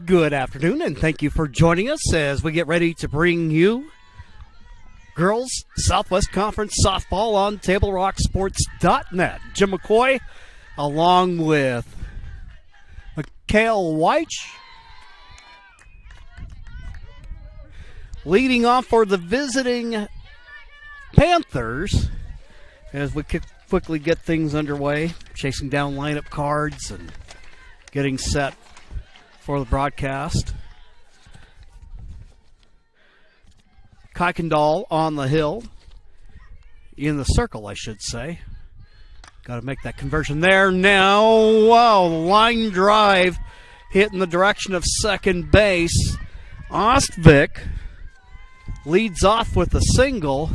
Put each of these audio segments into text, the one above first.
Good afternoon, and thank you for joining us as we get ready to bring you Girls Southwest Conference Softball on TableRockSports.net. Jim McCoy, along with Mikhail Weich, leading off for the visiting Panthers as we quickly get things underway, chasing down lineup cards and getting set for the broadcast. Kuykendall on the hill, in the circle, I should say. Got to make that conversion there now. Wow, the line drive hit in the direction of second base. Ostvik leads off with a single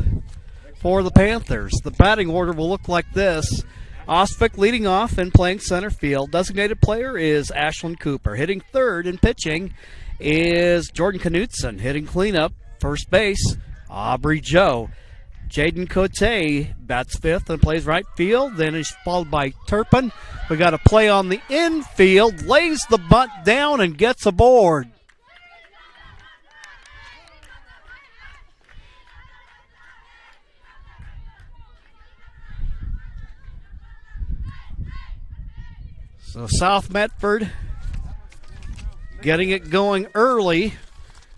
for the Panthers. The batting order will look like this. Ostvik leading off and playing center field. Designated player is Ashlyn Cooper. Hitting third and pitching is Jordan Knutson. Hitting cleanup, first base, Aubrey Joe. Jaden Cote bats fifth and plays right field. Then is followed by Turpin. We got a play on the infield. Lays the bunt down and gets aboard. So South Medford getting it going early,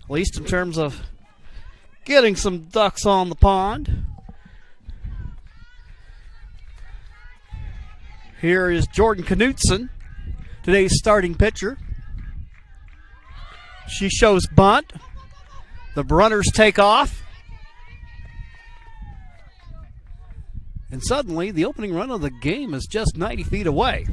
at least in terms of getting some ducks on the pond. Here is Jordan Knutson, today's starting pitcher. She shows bunt. The runners take off. And suddenly, the opening run of the game is just 90 feet away.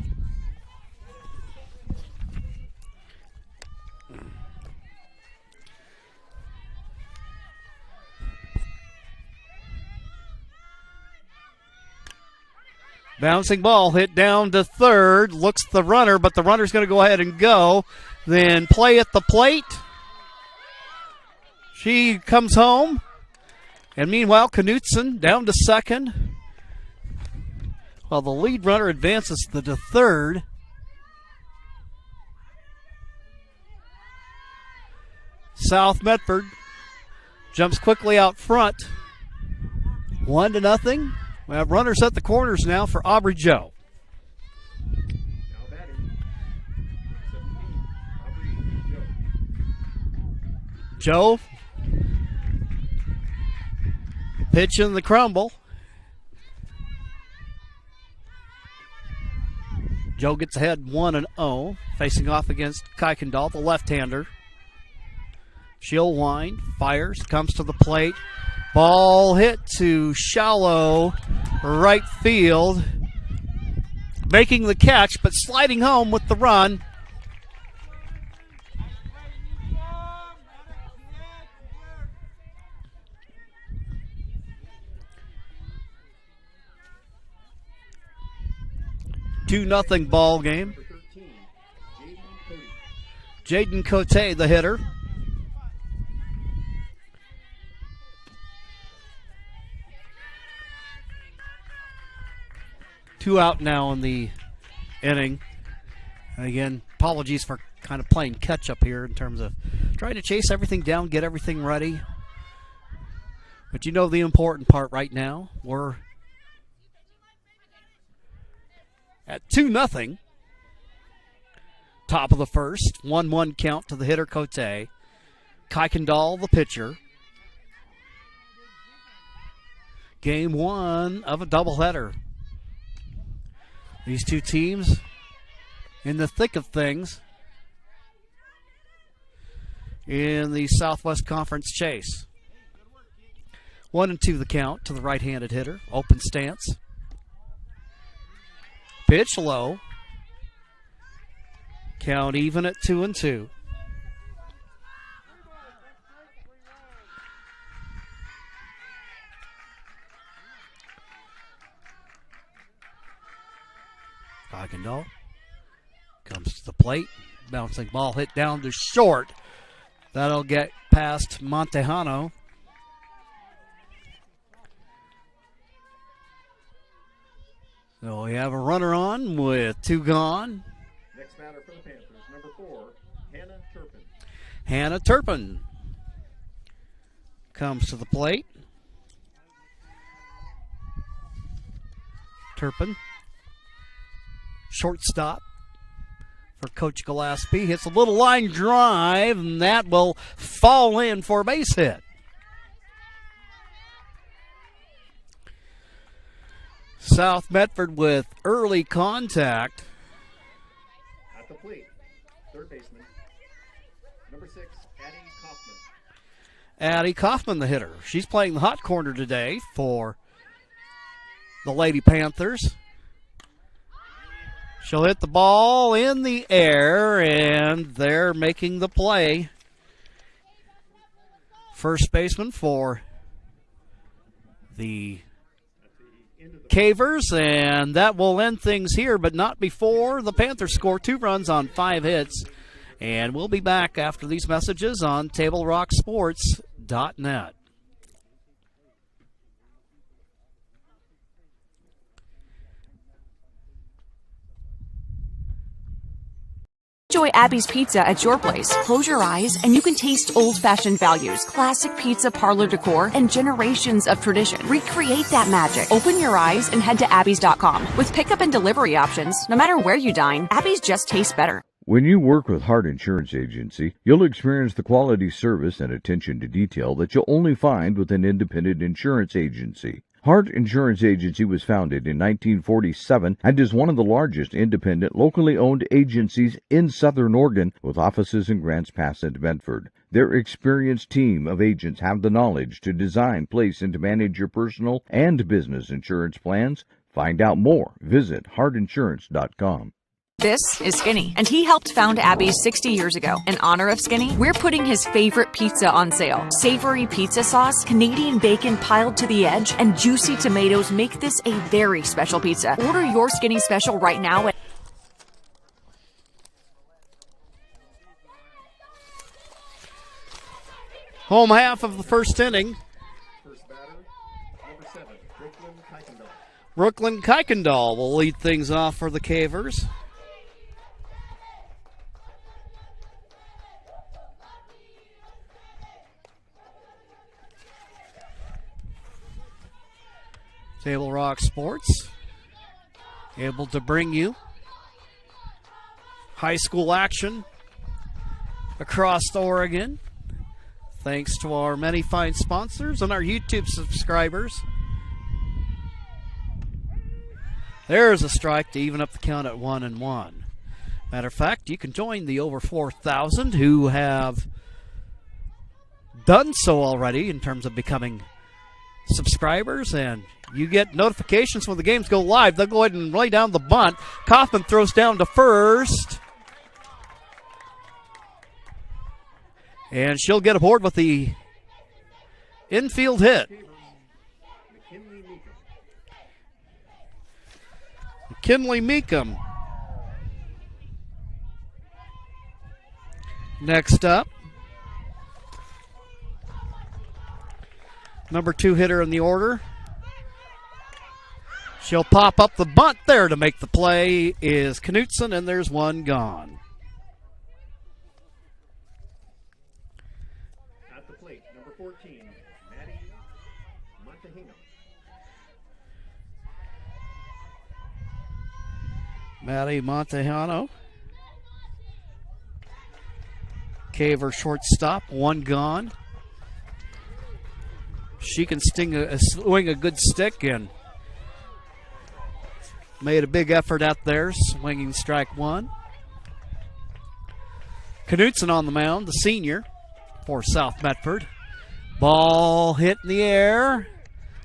Bouncing ball hit down to third. Looks the runner, but the runner's going to go ahead and go. Then play at the plate. She comes home. And meanwhile, Knutson down to second. While the lead runner advances to third. South Medford jumps quickly out front. 1-0. We have runners at the corners now for Aubrey Joe. Joe pitching the crumble. Joe gets ahead 1-0, facing off against Kuykendall, the left-hander. She'll wind, fires, comes to the plate. Ball hit to shallow right field. Making the catch, but sliding home with the run. Two-0 ball game. Jaden Cote, the hitter. Two out now in the inning. And again, apologies for kind of playing catch-up here in terms of trying to chase everything down, get everything ready. But you know the important part right now. We're at 2-0. Top of the first. 1-1 count to the hitter, Cote. Kuykendall, the pitcher. Game one of a doubleheader. These two teams in the thick of things in the Southwest Conference chase. 1-2 the count to the right-handed hitter. Open stance. Pitch low. Count even at 2-2. Kuykendall comes to the plate. Bouncing ball hit down to short. That'll get past Montejano. So we have a runner on with two gone. Next batter for the Panthers, number 4, Hannah Turpin. Hannah Turpin comes to the plate. Turpin, shortstop for Coach Gillespie. Hits a little line drive, and that will fall in for a base hit. South Medford with early contact. At the plate, third baseman, number 6, Addie Kaufman. Addie Kaufman, the hitter. She's playing the hot corner today for the Lady Panthers. She'll hit the ball in the air, and they're making the play. First baseman for the Cavers, and that will end things here, but not before the Panthers score 2 runs on 5 hits. And we'll be back after these messages on TableRockSports.net. Enjoy Abby's Pizza at your place. Close your eyes and you can taste old-fashioned values, classic pizza parlor decor, and generations of tradition. Recreate that magic. Open your eyes and head to abbys.com. With pickup and delivery options, no matter where you dine, Abby's just tastes better. When you work with Hart Insurance Agency, you'll experience the quality service and attention to detail that you'll only find with an independent insurance agency. Hart Insurance Agency was founded in 1947 and is one of the largest independent, locally owned agencies in Southern Oregon, with offices in Grants Pass and Medford. Their experienced team of agents have the knowledge to design, place, and to manage your personal and business insurance plans. Find out more. Visit hartinsurance.com. This is Skinny, and he helped found Abby's 60 years ago. In honor of Skinny, we're putting his favorite pizza on sale. Savory pizza sauce, Canadian bacon piled to the edge, and juicy tomatoes make this a very special pizza. Order your Skinny special right now at Home half of the first inning. First batter, number 7, Brooklyn Kuykendall. Brooklyn Kuykendall will lead things off for the Cavers. Table Rock Sports, able to bring you high school action across Oregon, thanks to our many fine sponsors and our YouTube subscribers. There's a strike to even up the count at 1-1. Matter of fact, you can join the over 4,000 who have done so already in terms of becoming subscribers, and you get notifications when the games go live. They'll go ahead and lay down the bunt. Kaufman throws down to first, and she'll get aboard with the infield hit. McKinley Meekum. Next up, number 2 hitter in the order. She'll pop up the bunt there to make the play is Knutson, and there's one gone. At the plate, number 14, Maddie Montehingham. Maddie Montejano. Caver shortstop, one gone. She can swing a good stick, and made a big effort out there, swinging strike 1. Knutson on the mound, the senior for South Medford. Ball hit in the air.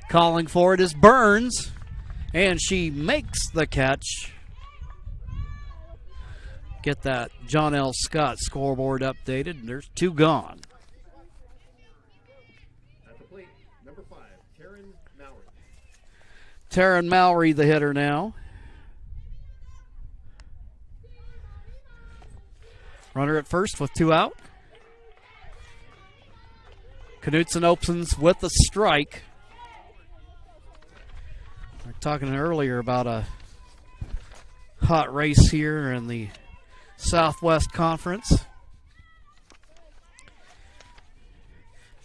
Calling for it is Burns, and she makes the catch. Get that John L. Scott scoreboard updated, and there's 2 gone. At the plate, number 5, Taryn Mowry. Taryn Mowry, the hitter now. Runner at first with 2 out. Knutson opens with a strike. We were talking earlier about a hot race here in the Southwest Conference.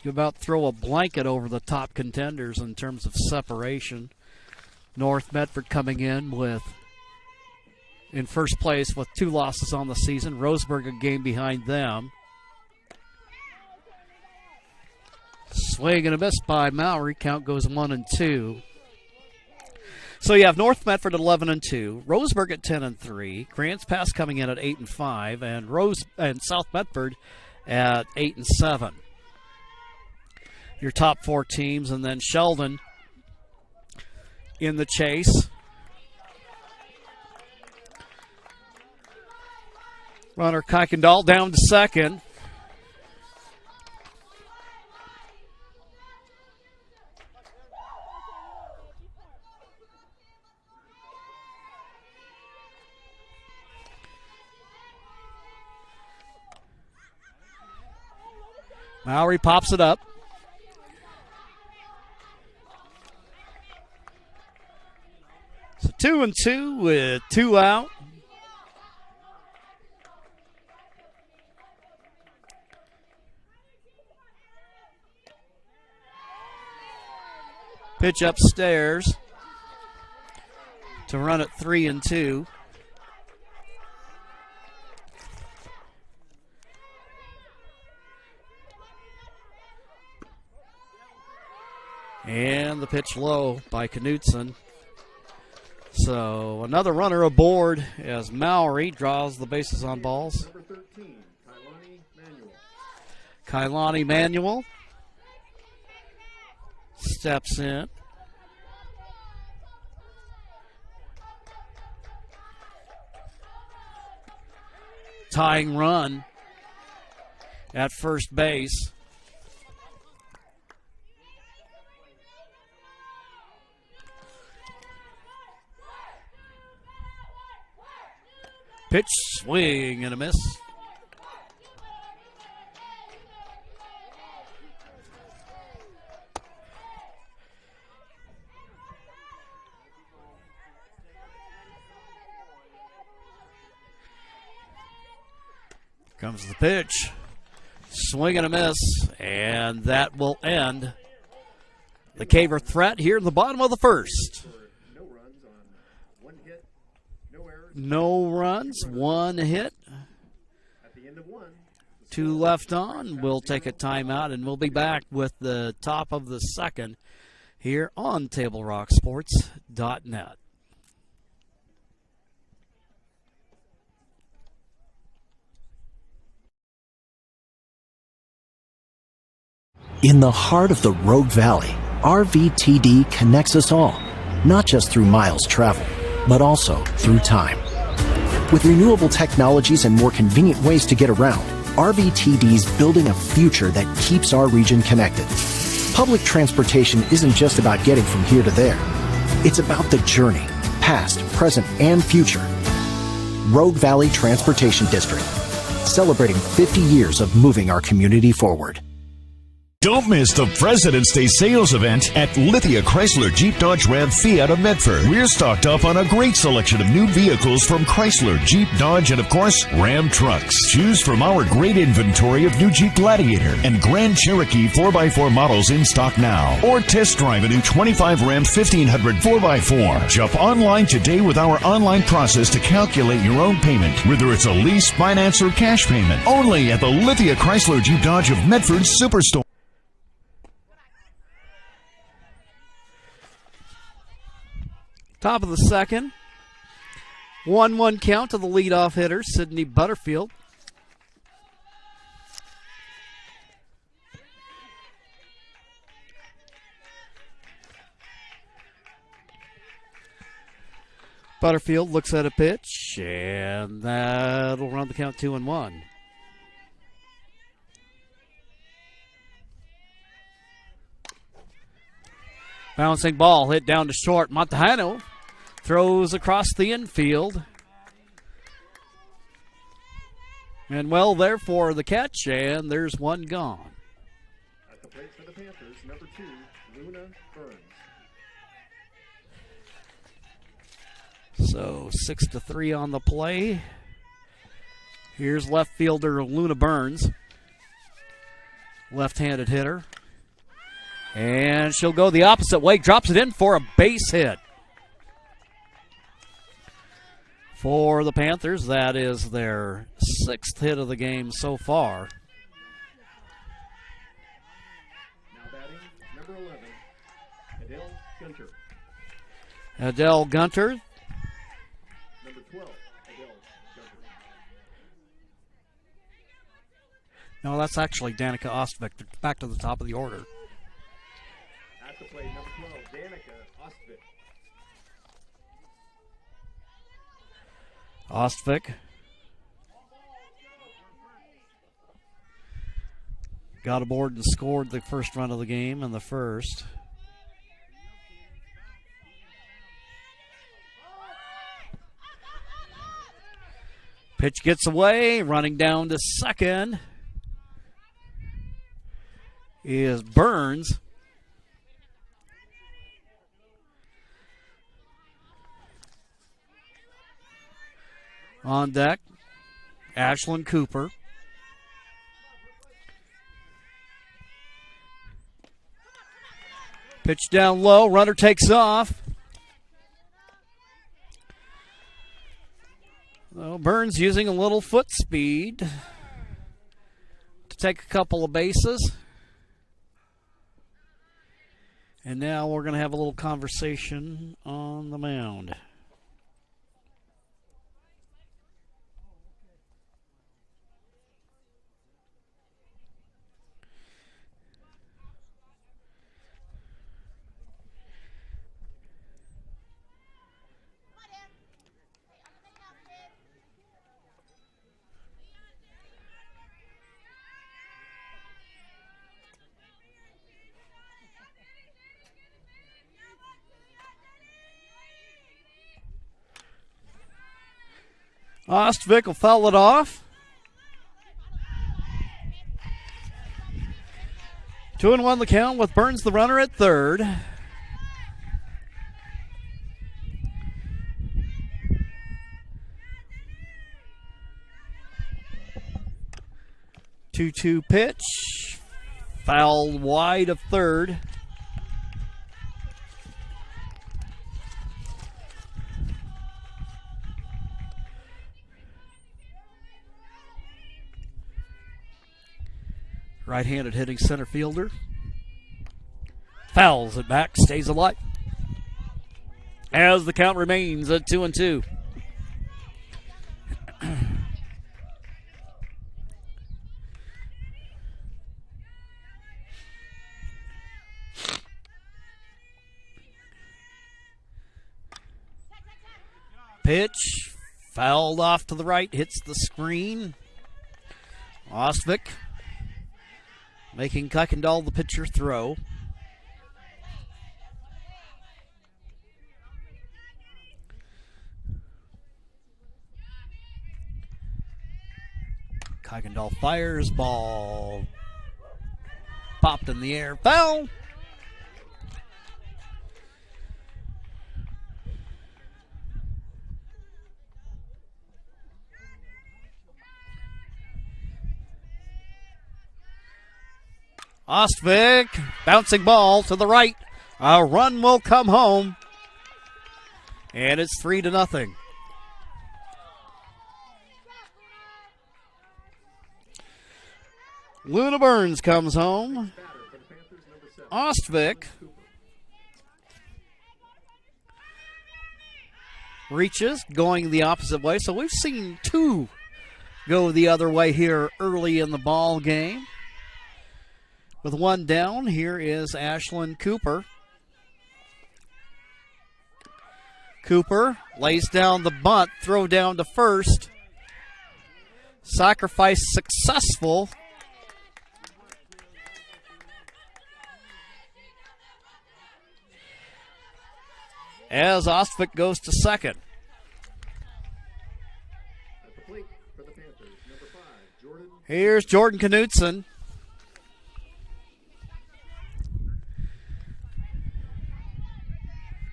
You about throw a blanket over the top contenders in terms of separation. North Medford coming in in first place with 2 losses on the season. Roseburg a game behind them. Swing and a miss by Mowry. Count goes 1-2. So you have North Medford at 11-2, Roseburg at 10-3, Grants Pass coming in at 8-5, and South Medford at 8-7. Your top 4 teams, and then Sheldon in the chase. Runner Kuykendall down to second. Mowry pops it up. So 2-2 with 2 out. Pitch upstairs to run at 3-2. And the pitch low by Knutson. So another runner aboard as Mowry draws the bases on balls. Number 13, Kailani Manuel. Kailani Manuel steps in. Tying run at first base. Pitch, swing, and a miss. Comes the pitch. Swing and a miss, and that will end the Caver threat here in the bottom of the first. No runs on 1 hit, no errors. No runs, 1 hit, At the end of 1, 2 left on. We'll take a timeout, and we'll be back with the top of the second here on TableRockSports.net. In the heart of the Rogue Valley, RVTD connects us all, not just through miles traveled, but also through time. With renewable technologies and more convenient ways to get around, RVTD's building a future that keeps our region connected. Public transportation isn't just about getting from here to there. It's about the journey, past, present, and future. Rogue Valley Transportation District, celebrating 50 years of moving our community forward. Don't miss the President's Day sales event at Lithia Chrysler Jeep Dodge Ram Fiat of Medford. We're stocked up on a great selection of new vehicles from Chrysler, Jeep, Dodge, and of course, Ram trucks. Choose from our great inventory of new Jeep Gladiator and Grand Cherokee 4x4 models in stock now. Or test drive a new 25 Ram 1500 4x4. Shop online today with our online process to calculate your own payment, whether it's a lease, finance, or cash payment. Only at the Lithia Chrysler Jeep Dodge of Medford Superstore. Top of the second. 1-1 count to the leadoff hitter, Sidney Butterfield. Butterfield looks at a pitch, and that'll run the count 2-1. Bouncing ball hit down to short. Montano throws across the infield. And well there for the catch, and there's one gone. At the plate for the Panthers, number 2, Luna Burns. So 6-3 on the play. Here's left fielder Luna Burns. Left-handed hitter. And she'll go the opposite way, drops it in for a base hit. For the Panthers, that is their 6th hit of the game so far. Now batting, number 11, Adele Gunter. Adele Gunter. Number 12, Adele Gunter. No, that's actually Danica Ostwick. Back to the top of the order. At the plate, number 12, Danica Ostwick. Ostwick got aboard and scored the first run of the game in the first. Pitch gets away, running down to second is Burns. On deck, Ashlyn Cooper. Pitch down low, runner takes off. Well, Burns using a little foot speed to take a couple of bases. And now we're going to have a little conversation on the mound. Ostwick will foul it off. 2-1 the count with Burns the runner at third. Two-two pitch. Foul wide of third. Right-handed hitting center fielder. Fouls it back, stays alive. As the count remains at 2-2. Pitch, fouled off to the right, hits the screen. Ostwick making Kuykendall the pitcher throw. Kuykendall fires, ball popped in the air, foul. Ostwick, bouncing ball to the right. A run will come home. And it's 3-0. Luna Burns comes home. Ostwick reaches, going the opposite way. So we've seen two go the other way here early in the ball game. With one down, here is Ashlyn Cooper. Cooper lays down the bunt, throw down to first. Sacrifice successful. As Ostwick goes to second. At the plate for the Panthers, number 5, Jordan. Here's Jordan Knutson.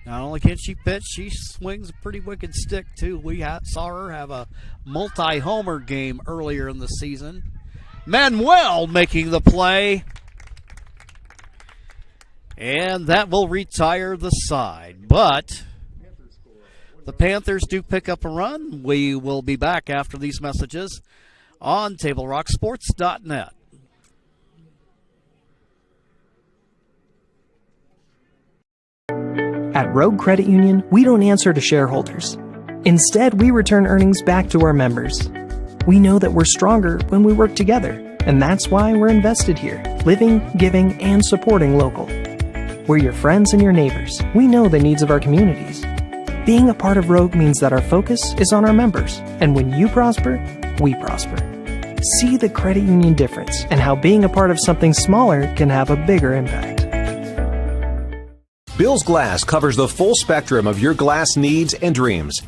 Not only can she pitch, she swings a pretty wicked stick, too. We saw her have a multi-homer game earlier in the season. Manuel making the play. And that will retire the side. But the Panthers do pick up a run. We will be back after these messages on TableRockSports.net. At Rogue Credit Union, we don't answer to shareholders. Instead, we return earnings back to our members. We know that we're stronger when we work together, and that's why we're invested here, living, giving, and supporting local. We're your friends and your neighbors. We know the needs of our communities. Being a part of Rogue means that our focus is on our members, and when you prosper, we prosper. See the credit union difference and how being a part of something smaller can have a bigger impact. Bill's Glass covers the full spectrum of your glass needs and dreams.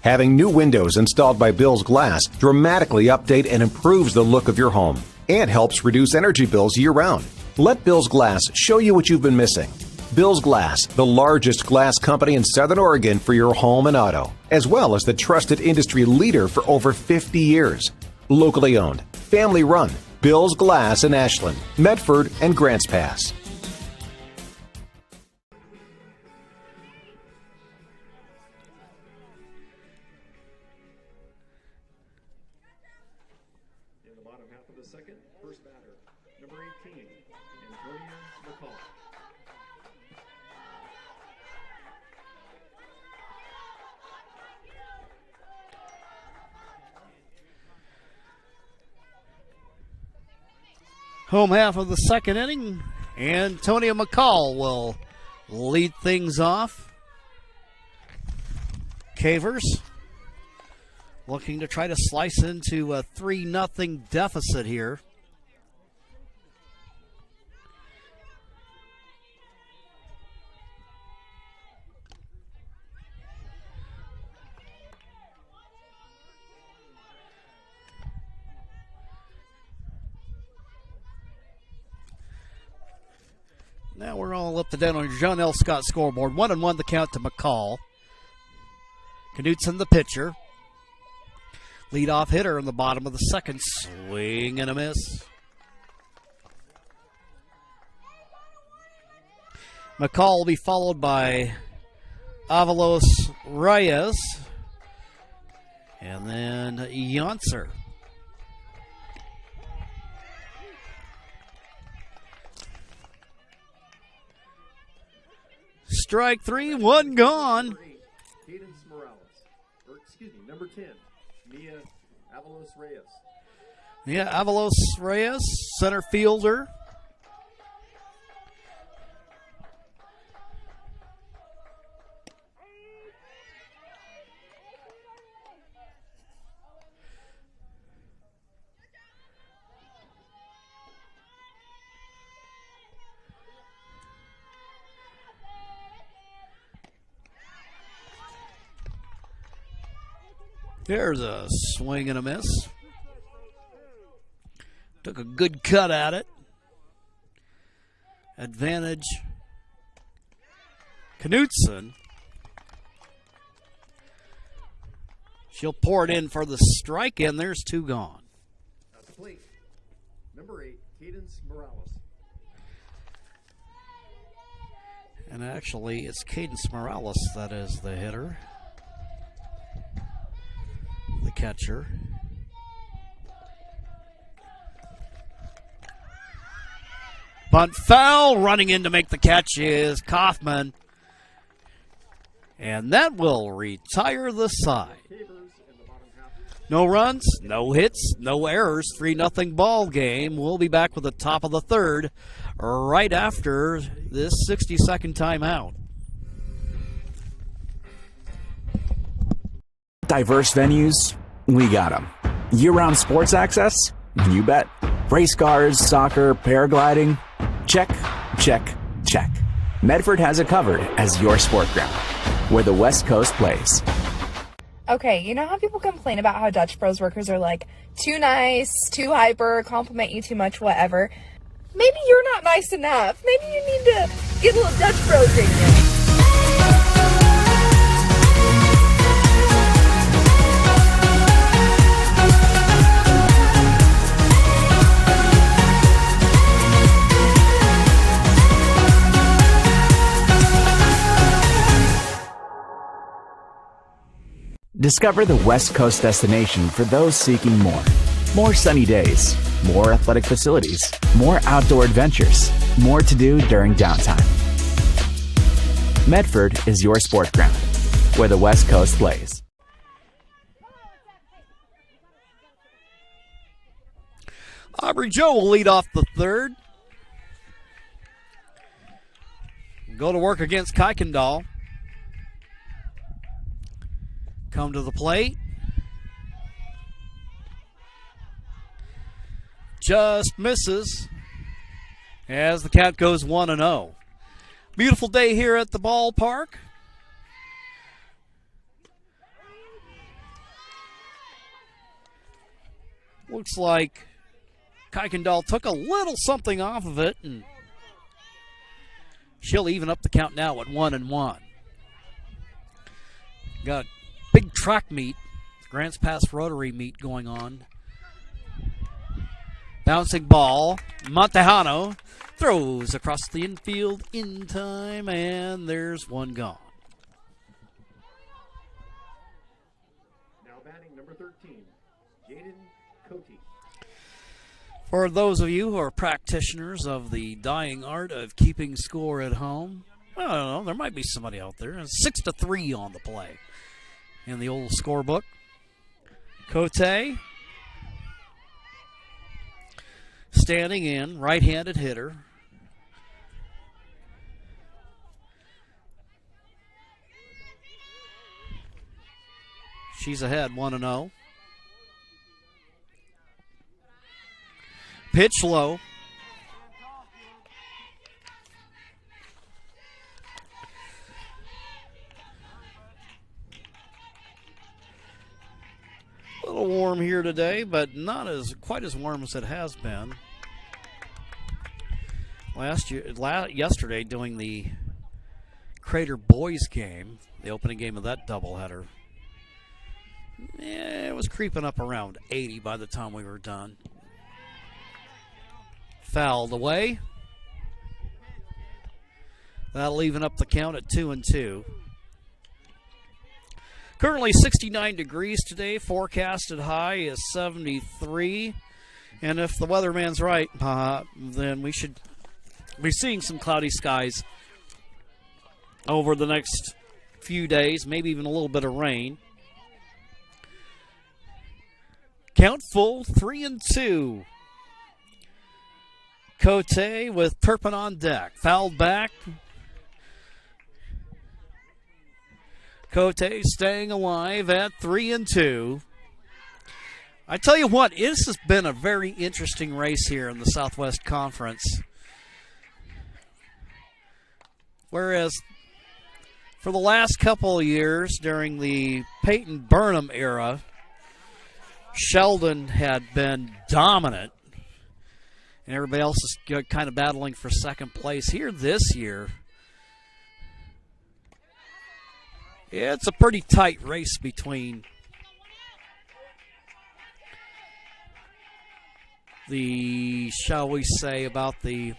Having new windows installed by Bill's Glass dramatically update and improves the look of your home and helps reduce energy bills year-round. Let Bill's Glass show you what you've been missing. Bill's Glass, the largest glass company in Southern Oregon for your home and auto, as well as the trusted industry leader for over 50 years. Locally owned, family run, Bill's Glass in Ashland, Medford, and Grants Pass. In the bottom half of the second, first batter, number 18, Antonio McCall. Home half of the second inning, Antonio McCall will lead things off. Cavers looking to try to slice into a 3-0 deficit here. Now we're all up to date on your John L. Scott scoreboard. 1-1 the count to McCall. Knutson the pitcher. Leadoff hitter in the bottom of the second. Swing and a miss. McCall will be followed by Avalos Reyes. And then Yonser. Strike three, one gone. Cadence Morales. Number 10, Mia Avalos Reyes. Yeah, Avalos Reyes, center fielder. There's a swing and a miss. Took a good cut at it. Advantage. Knutson. She'll pour it in for the strike, and there's two gone. At the plate, number 8, Cadence Morales. And actually, it's Cadence Morales that is the hitter. The catcher. Bunt foul. Running in to make the catch is Kaufman. And that will retire the side. No runs, no hits, no errors. 3-0 ball game. We'll be back with the top of the third right after this 60-second timeout. Diverse venues, we got them. Year-round sports access? You bet. Race cars, soccer, paragliding? Check, check, check. Medford has it covered as your sport ground, where the West Coast plays. Okay, you know how people complain about how Dutch Bros workers are like, too nice, too hyper, compliment you too much, whatever? Maybe you're not nice enough. Maybe you need to get a little Dutch Bros in you. Discover the West Coast destination for those seeking more. More sunny days, more athletic facilities, more outdoor adventures, more to do during downtime. Medford is your sport ground, where the West Coast plays. Aubrey Joe will lead off the third. Go to work against Kuykendall. Come to the plate. Just misses as the count goes 1-0. Beautiful day here at the ballpark. Looks like Kuykendall took a little something off of it, and she'll even up the count now at 1-1. Got a big track meet, Grants Pass Rotary meet going on. Bouncing ball, Montejano throws across the infield in time, and there's one gone. Now batting number 13, Jaden Cote. For those of you who are practitioners of the dying art of keeping score at home, I don't know, there might be somebody out there. It's 6-3 on the play in the old scorebook. Cote standing in, right-handed hitter. She's ahead 1-0. Pitch low. A little warm here today, but not quite as warm as it has been. Yesterday, doing the Crater Boys game, the opening game of that doubleheader, it was creeping up around 80 by the time we were done. Fouled away. That'll even up the count at 2-2. Currently 69 degrees today. Forecasted high is 73. And if the weatherman's right, then we should be seeing some cloudy skies over the next few days, maybe even a little bit of rain. Count full, 3-2. Cote with Turpin on deck. Fouled back. Cote staying alive at 3-2. I tell you what, this has been a very interesting race here in the Southwest Conference. Whereas for the last couple of years during the Peyton Burnham era, Sheldon had been dominant, and everybody else is kind of battling for second place. Here this year, it's a pretty tight race between the, shall we say, about the,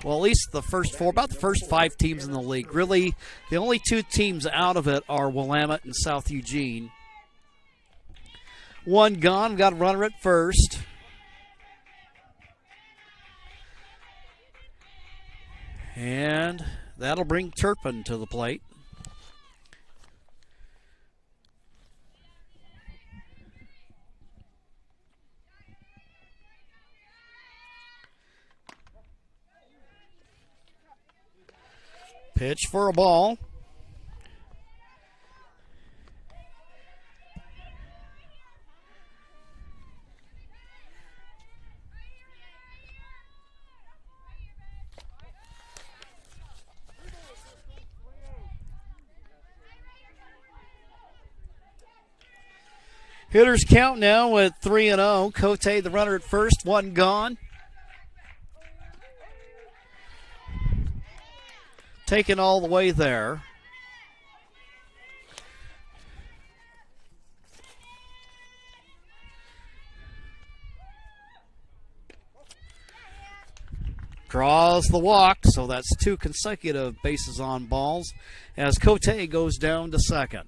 well, at least the first four, about the first 5 teams in the league. Really, the only 2 teams out of it are Willamette and South Eugene. One gone, got a runner at first. And that'll bring Turpin to the plate. Pitch for a ball. Hitters count now at 3-0. Cote, the runner at first, one gone. Taken all the way there. Draws the walk, so that's 2 consecutive bases on balls as Cote goes down to second.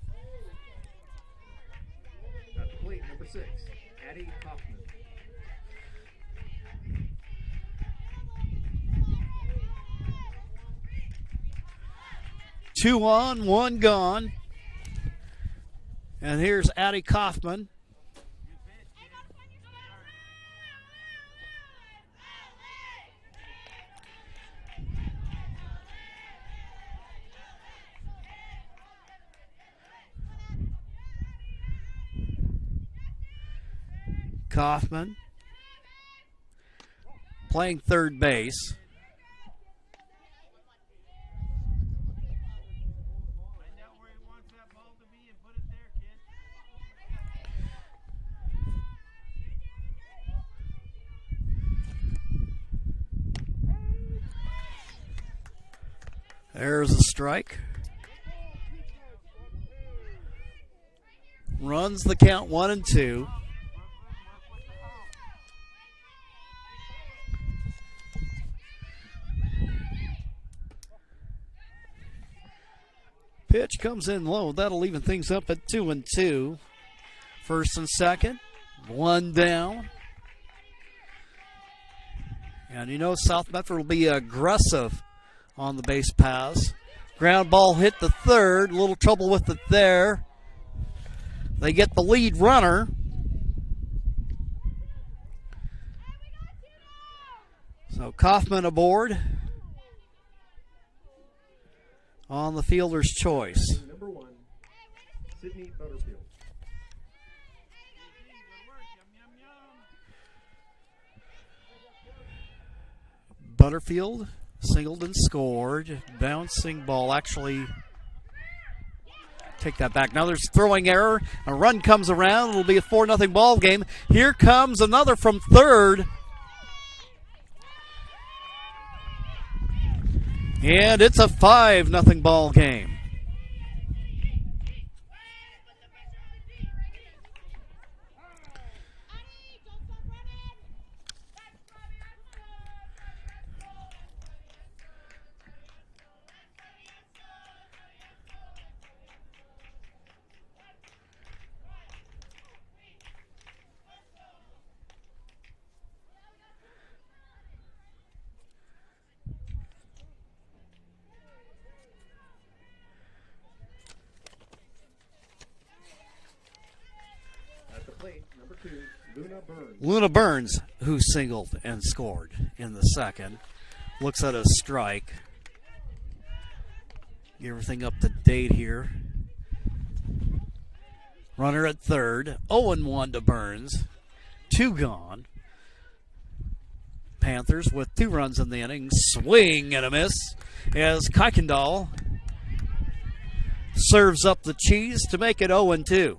2 on, 1 gone. And here's Addie Kaufman. Kaufman playing third base. There's a strike. Runs the count 1-2. Pitch comes in low. That'll even things up at 2-2. First and second. 1 down. And you know South Medford will be aggressive on the base paths. Ground ball hit the third. A little trouble with it there. They get the lead runner. So Kaufman aboard on the fielder's choice. Number 1, Sydney Butterfield. Butterfield singled and scored. Bouncing ball, actually, take that back. Now there's throwing error. A run comes around. It'll be a 4-0 ball game. Here comes another from third. And it's a 5-0 ball game. Luna Burns, who singled and scored in the second, looks at a strike. Get everything up to date here. Runner at third, 0-1 to Burns, 2 gone. Panthers with 2 runs in the inning, swing and a miss as Kuykendall serves up the cheese to make it 0-2.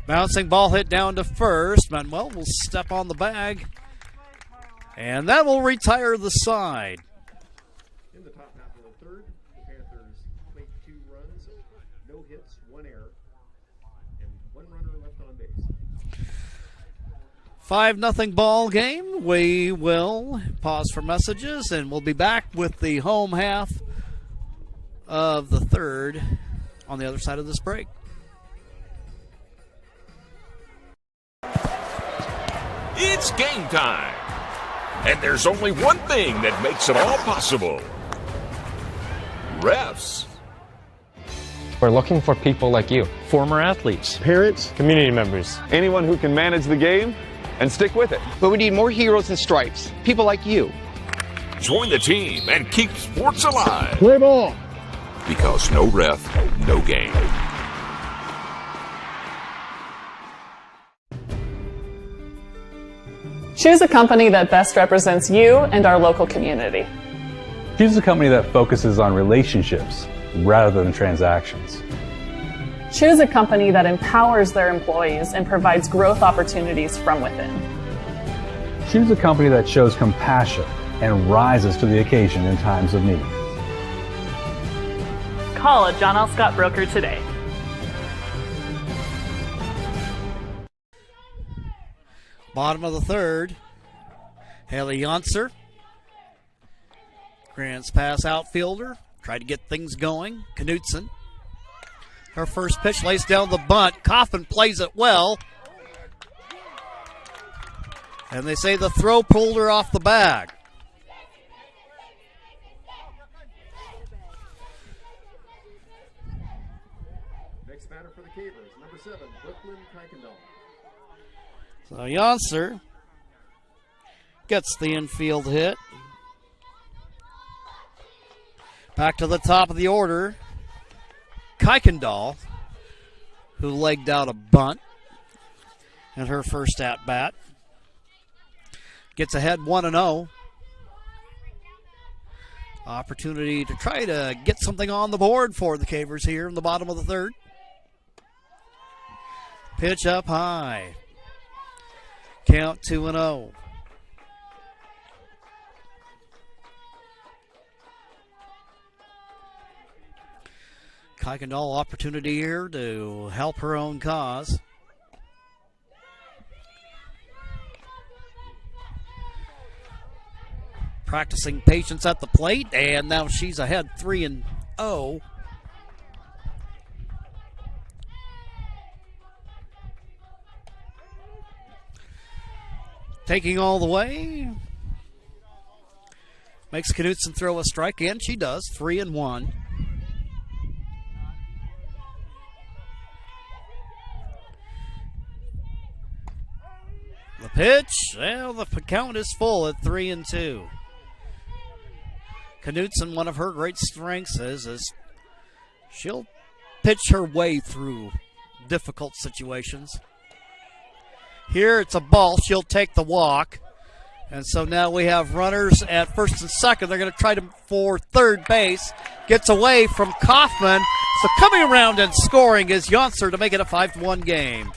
Bouncing ball hit down to first. Manuel will step on the bag. And that will retire the side. In the top half of the third, the Panthers make 2 runs, no hits, 1 error, and 1 runner left on base. 5-0 ball game. We will pause for messages, and we'll be back with the home half of the third on the other side of this break. It's game time. And there's only one thing that makes it all possible. Refs. We're looking for people like you. Former athletes. Parents. Community members. Anyone who can manage the game and stick with it. But we need more heroes and stripes. People like you. Join the team and keep sports alive. Play ball. Because no ref, no game. Choose a company that best represents you and our local community. Choose a company that focuses on relationships rather than transactions. Choose a company that empowers their employees and provides growth opportunities from within. Choose a company that shows compassion and rises to the occasion in times of need. Call a John L. Scott broker today. Bottom of the third. Haley Yonser. Grants pass outfielder. Tried to get things going. Knutson. Her first pitch lays down the bunt. Kaufman plays it well. And they say the throw pulled her off the bag. Next batter for the Cavers, number 7, Brooklyn Kuykendall. So Yonser gets the infield hit. Back to the top of the order. Kuykendall, who legged out a bunt in her first at-bat, gets ahead 1-0. Opportunity to try to get something on the board for the Cavers here in the bottom of the third. Pitch up high. Count 2-0. Kuykendall opportunity here to help her own cause. Practicing patience at the plate, and now she's ahead 3-0. Taking all the way. Makes Knutson throw a strike, and she does. 3-1. The pitch, well, the count is full at 3-2. Knutson, one of her great strengths is she'll pitch her way through difficult situations. Here it's a ball. She'll take the walk. And so now we have runners at first and second. They're going to try for third base. Gets away from Kaufman. So coming around and scoring is Yonser to make it a 5-1 game.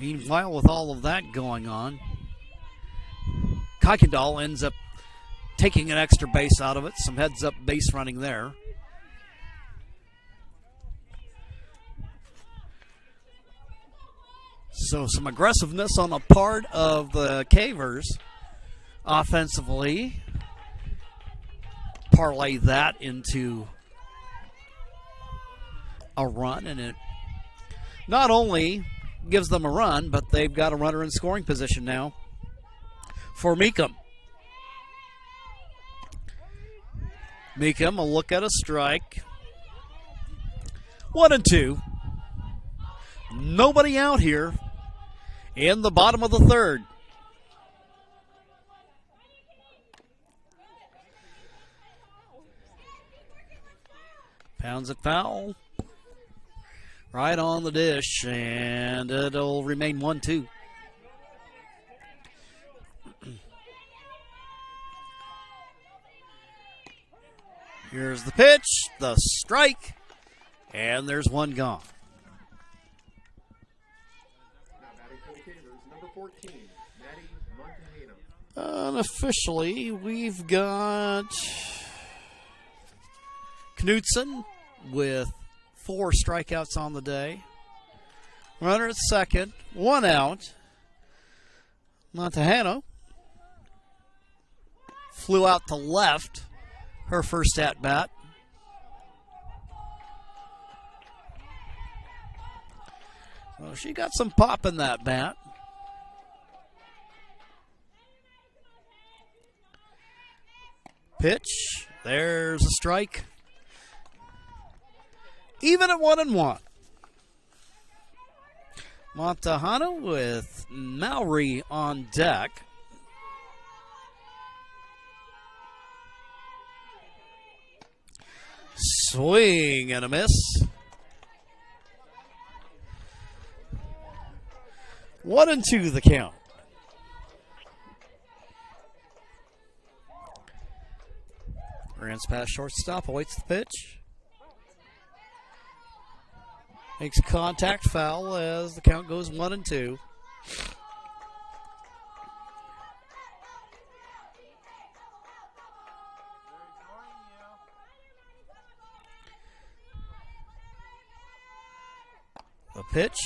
Meanwhile, with all of that going on, Kuykendall ends up taking an extra base out of it. Some heads-up base running there. So some aggressiveness on the part of the Cavers offensively. Parlay that into a run, and it not only gives them a run, but they've got a runner in scoring position now for Meekum. Meekum will look at a strike. 1-2. Nobody out here in the bottom of the third. Pounds it foul. Right on the dish, and it'll remain 1-2. Here's the pitch, the strike, and there's one gone. Now batting for the Cavers, number 14, Maddie Montahano. Unofficially, we've got Knutson with 4 strikeouts on the day. Runner at second, 1 out. Montahano flew out to left, her first at bat. So she got some pop in that bat. Pitch, there's a strike. Even at 1-1. Montahano with Mowry on deck. Swing and a miss. 1-2 the count. Runs past shortstop, awaits the pitch. Makes contact, foul as the count goes 1-2. pitch.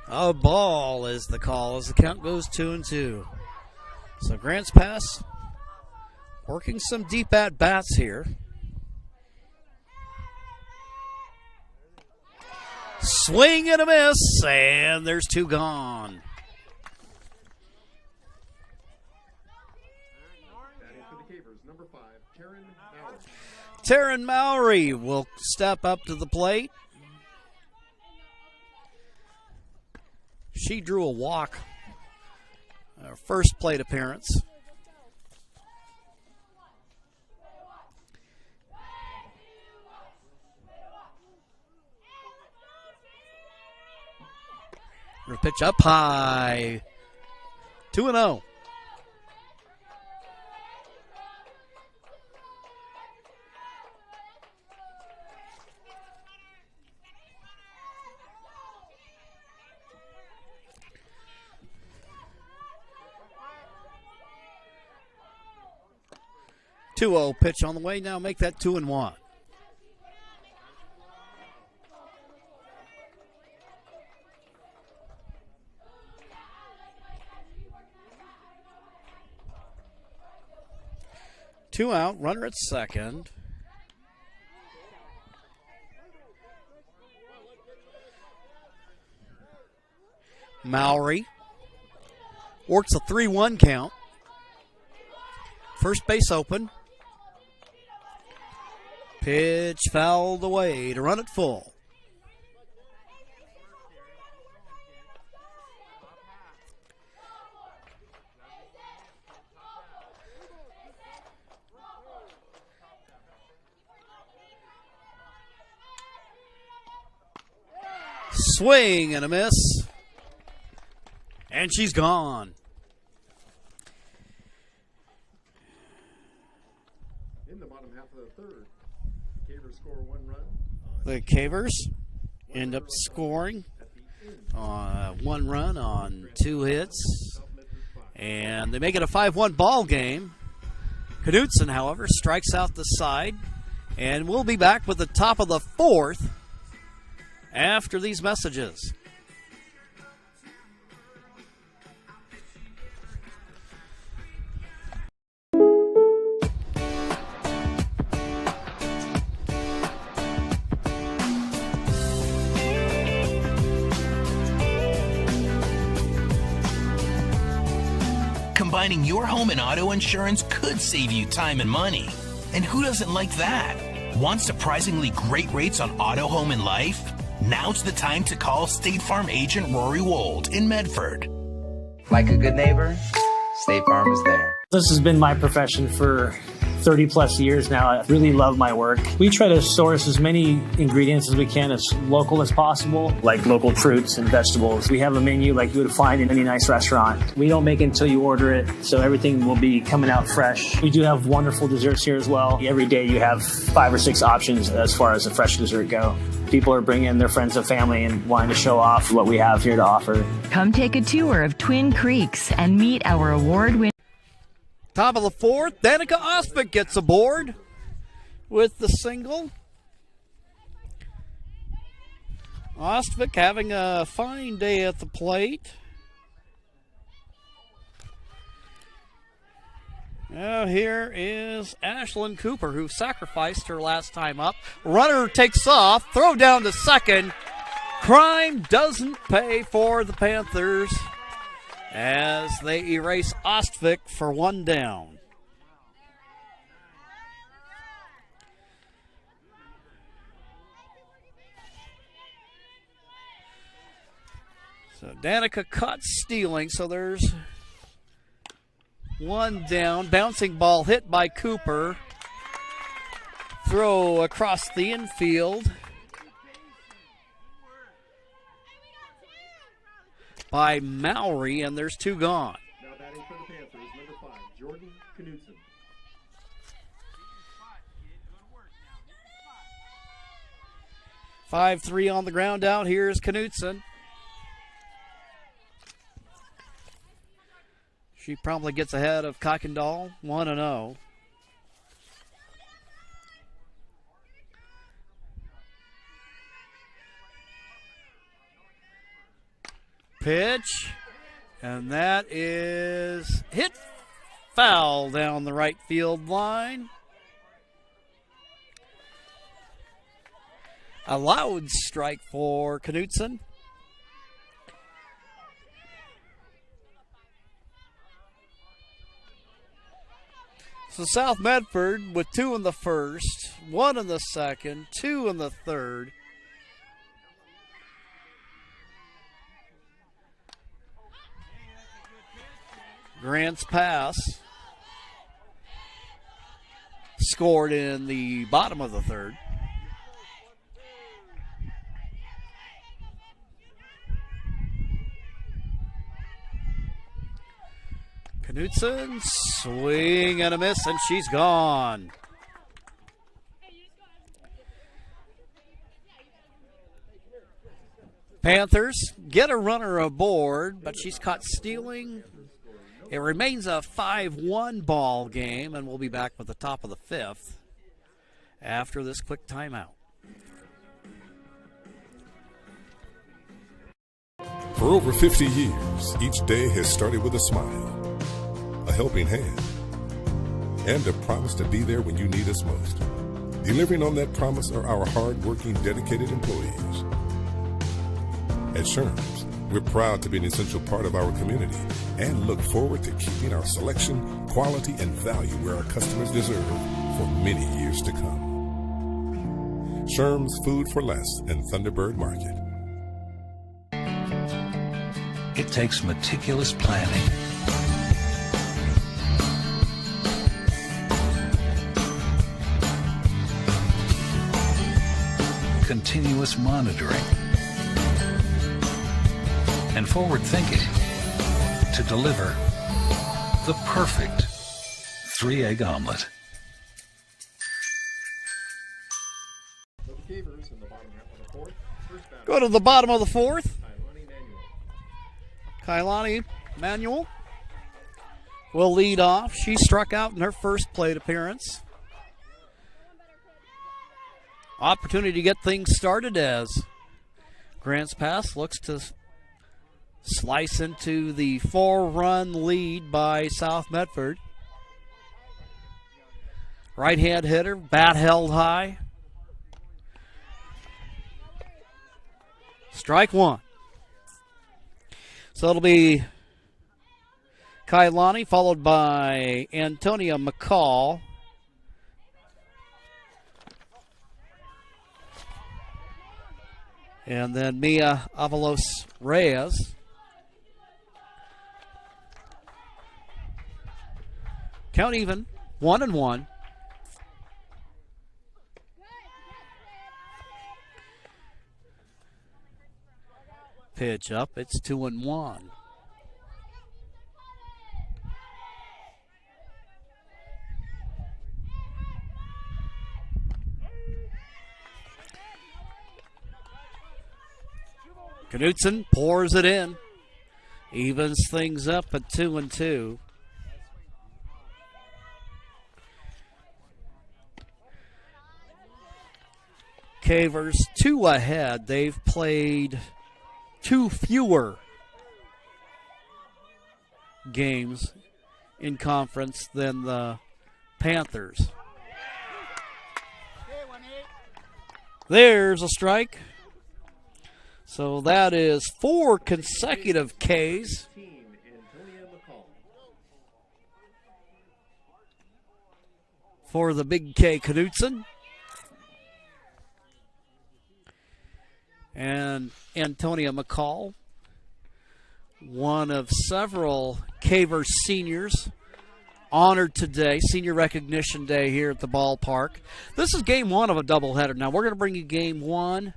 A ball is the call as the count goes 2-2. So Grants Pass working some deep at bats here. Swing and a miss, and there's 2 gone. Taryn Mowry will step up to the plate. She drew a walk, her first plate appearance. Her pitch up high. 2-0. Pitch on the way. Now make that 2-1. Two out, runner at second. Mowry works a 3-1 count. First base open. Pitch fouled away to run it full. Swing and a miss. And she's gone. In the bottom half of the third, Cavers score 1 run. The Cavers end up scoring 1 run on 2 hits. And they make it a 5-1 ball game. Knutson, however, strikes out the side. And we'll be back with the top of the 4th after these messages. Combining your home and auto insurance could save you time and money. And who doesn't like that? Want surprisingly great rates on auto, home, and life? Now's the time to call State Farm agent Rory Wold in Medford. Like a good neighbor, State Farm is there. This has been my profession for 30 plus years now. I really love my work. We try to source as many ingredients as we can as local as possible, like local fruits and vegetables. We have a menu like you would find in any nice restaurant. We don't make it until you order it, so everything will be coming out fresh. We do have wonderful desserts here as well. Every day you have 5 or 6 options as far as a fresh dessert go. People are bringing their friends and family and wanting to show off what we have here to offer. Come take a tour of Twin Creeks and meet our award-winning. Top of the 4th, Danica Ostwick gets aboard with the single. Ostwick having a fine day at the plate. Now here is Ashlyn Cooper, who sacrificed her last time up. Runner takes off, throw down to second. Crime doesn't pay for the Panthers as they erase Ostwick for 1 down. So Danica caught stealing, so there's 1 down. Bouncing ball hit by Cooper. Throw across the infield by Mowry, and there's 2 gone. Now batting for the Panthers, number 5, Jordan Knutson. Five-three on the ground out. Here's Knutson. She probably gets ahead of Kuykendall, pitch, and that is hit foul down the right field line. A loud strike for Knutson. So South Medford with 2 in the first, 1 in the second, 2 in the third. Grant's Pass scored in the bottom of the third. Knutson, swing and a miss, and she's gone. Panthers get a runner aboard, but she's caught stealing. It remains a 5-1 ball game, and we'll be back with the top of the fifth after this quick timeout. For over 50 years, each day has started with a smile, a helping hand, and a promise to be there when you need us most. Delivering on that promise are our hard-working, dedicated employees. At Sherm's, we're proud to be an essential part of our community and look forward to keeping our selection, quality, and value where our customers deserve for many years to come. Sherm's, Food for Less, and Thunderbird Market. It takes meticulous planning, continuous monitoring, and forward thinking to deliver the perfect 3-egg omelet. Go to the bottom of the fourth. Kailani Manuel will lead off. She struck out in her first plate appearance. Opportunity to get things started as Grants Pass looks to slice into the 4-run lead by South Medford. Right-hand hitter, bat held high. Strike one. So it'll be Kailani followed by Antonia McCall. And then Mia Avalos Reyes. Count even, 1-1. Pitch up, it's 2-1. Knutson pours it in, evens things up at 2-2. Cavers 2 ahead. They've played 2 fewer games in conference than the Panthers. There's a strike. So that is 4 consecutive Ks. For the big K Knutson. And Antonia McCall, one of several Caver seniors honored today, Senior Recognition Day here at the ballpark. This is game 1 of a doubleheader. Now, we're going to bring you game 1,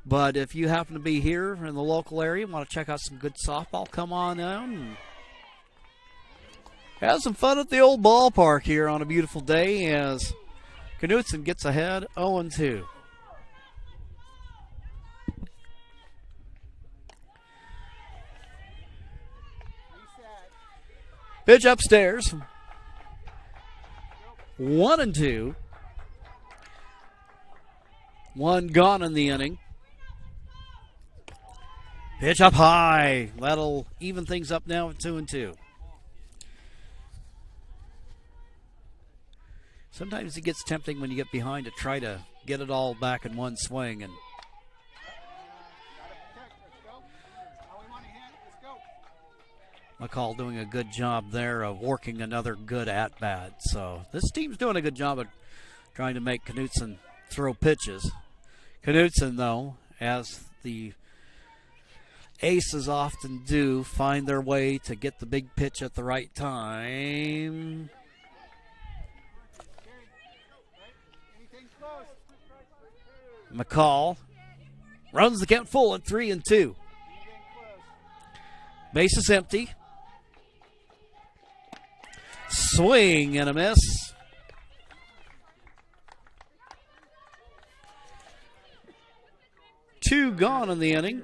but if you happen to be here in the local area and want to check out some good softball, come on down and have some fun at the old ballpark here on a beautiful day as Knutson gets ahead 0-2. Pitch upstairs. 1-2. 1 gone in the inning. Pitch up high. That'll even things up now at 2-2. Sometimes it gets tempting when you get behind to try to get it all back in one swing. And McCall doing a good job there of working another good at-bat. So this team's doing a good job of trying to make Knutson throw pitches. Knutson, though, as the aces often do, find their way to get the big pitch at the right time. McCall runs the count full at 3-2. Base is empty. Swing and a miss. Two gone in the inning.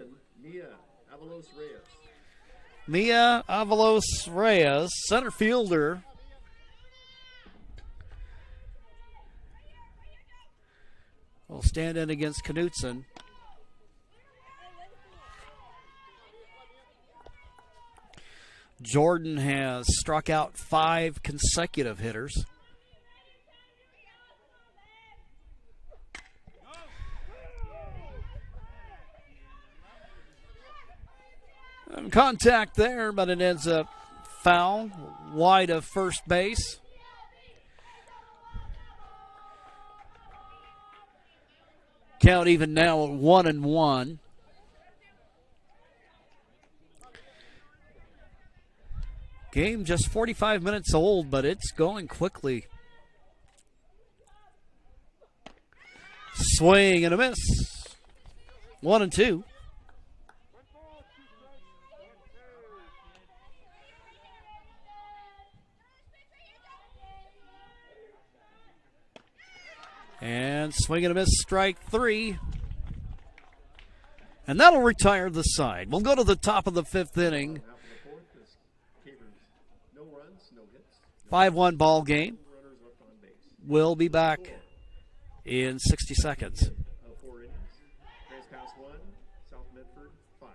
Mia Avalos-Reyes, center fielder. Will stand in against Knutson. Jordan has struck out 5 consecutive hitters. Contact there, but it ends up foul, wide of first base. Count even now at 1-1. Game just 45 minutes old, but it's going quickly. Swing and a miss. 1-2. And swing and a miss, strike 3. And that'll retire the side. We'll go to the top of the 5th inning. 5-1 ball game. We'll be back in 60 seconds. 4 innings. Grace Pass 1, South Medford 5.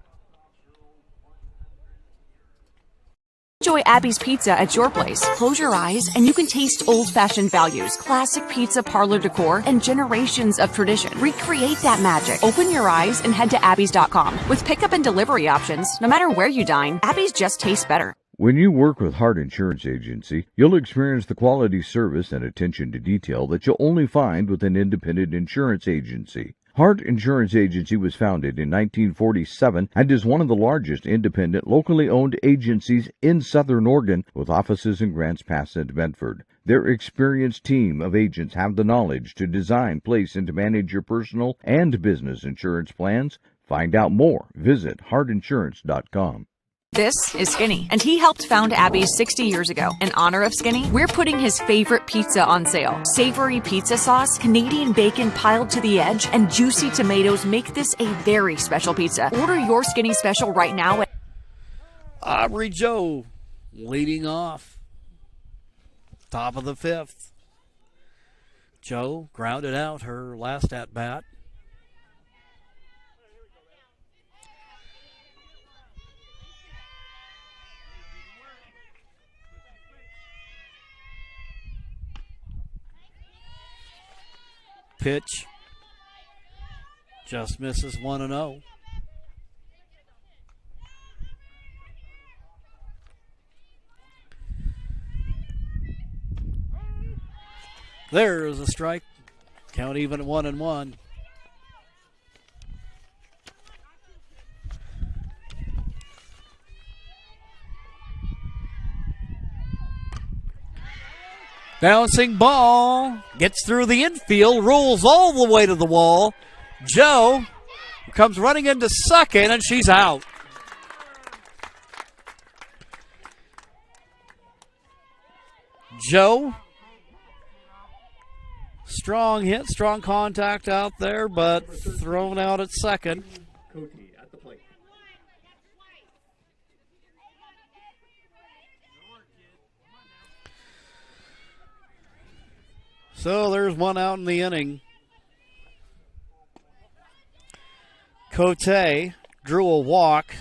Enjoy Abby's Pizza at your place. Close your eyes and you can taste old-fashioned values, classic pizza parlor decor, and generations of tradition. Recreate that magic. Open your eyes and head to abbys.com. With pickup and delivery options, no matter where you dine, Abby's just tastes better. When you work with Hart Insurance Agency, you'll experience the quality service and attention to detail that you'll only find with an independent insurance agency. Hart Insurance Agency was founded in 1947 and is one of the largest independent, locally owned agencies in Southern Oregon, with offices in Grants Pass and Medford. Their experienced team of agents have the knowledge to design, place, and to manage your personal and business insurance plans. Find out more. Visit hartinsurance.com. This is Skinny, and he helped found Abby's 60 years ago. In honor of Skinny, we're putting his favorite pizza on sale. Savory pizza sauce, Canadian bacon piled to the edge, and juicy tomatoes make this a very special pizza. Order your Skinny special right now at Aubrey Joe leading off. Top of the 5th. Joe grounded out her last at-bat. Pitch just misses 1-0. There's a strike. Count even at 1-1. Bouncing ball, gets through the infield, rolls all the way to the wall. Joe comes running into second, and she's out. Joe, strong hit, strong contact out there, but thrown out at second. Cody at the plate. So there's one out in the inning. Cote drew a walk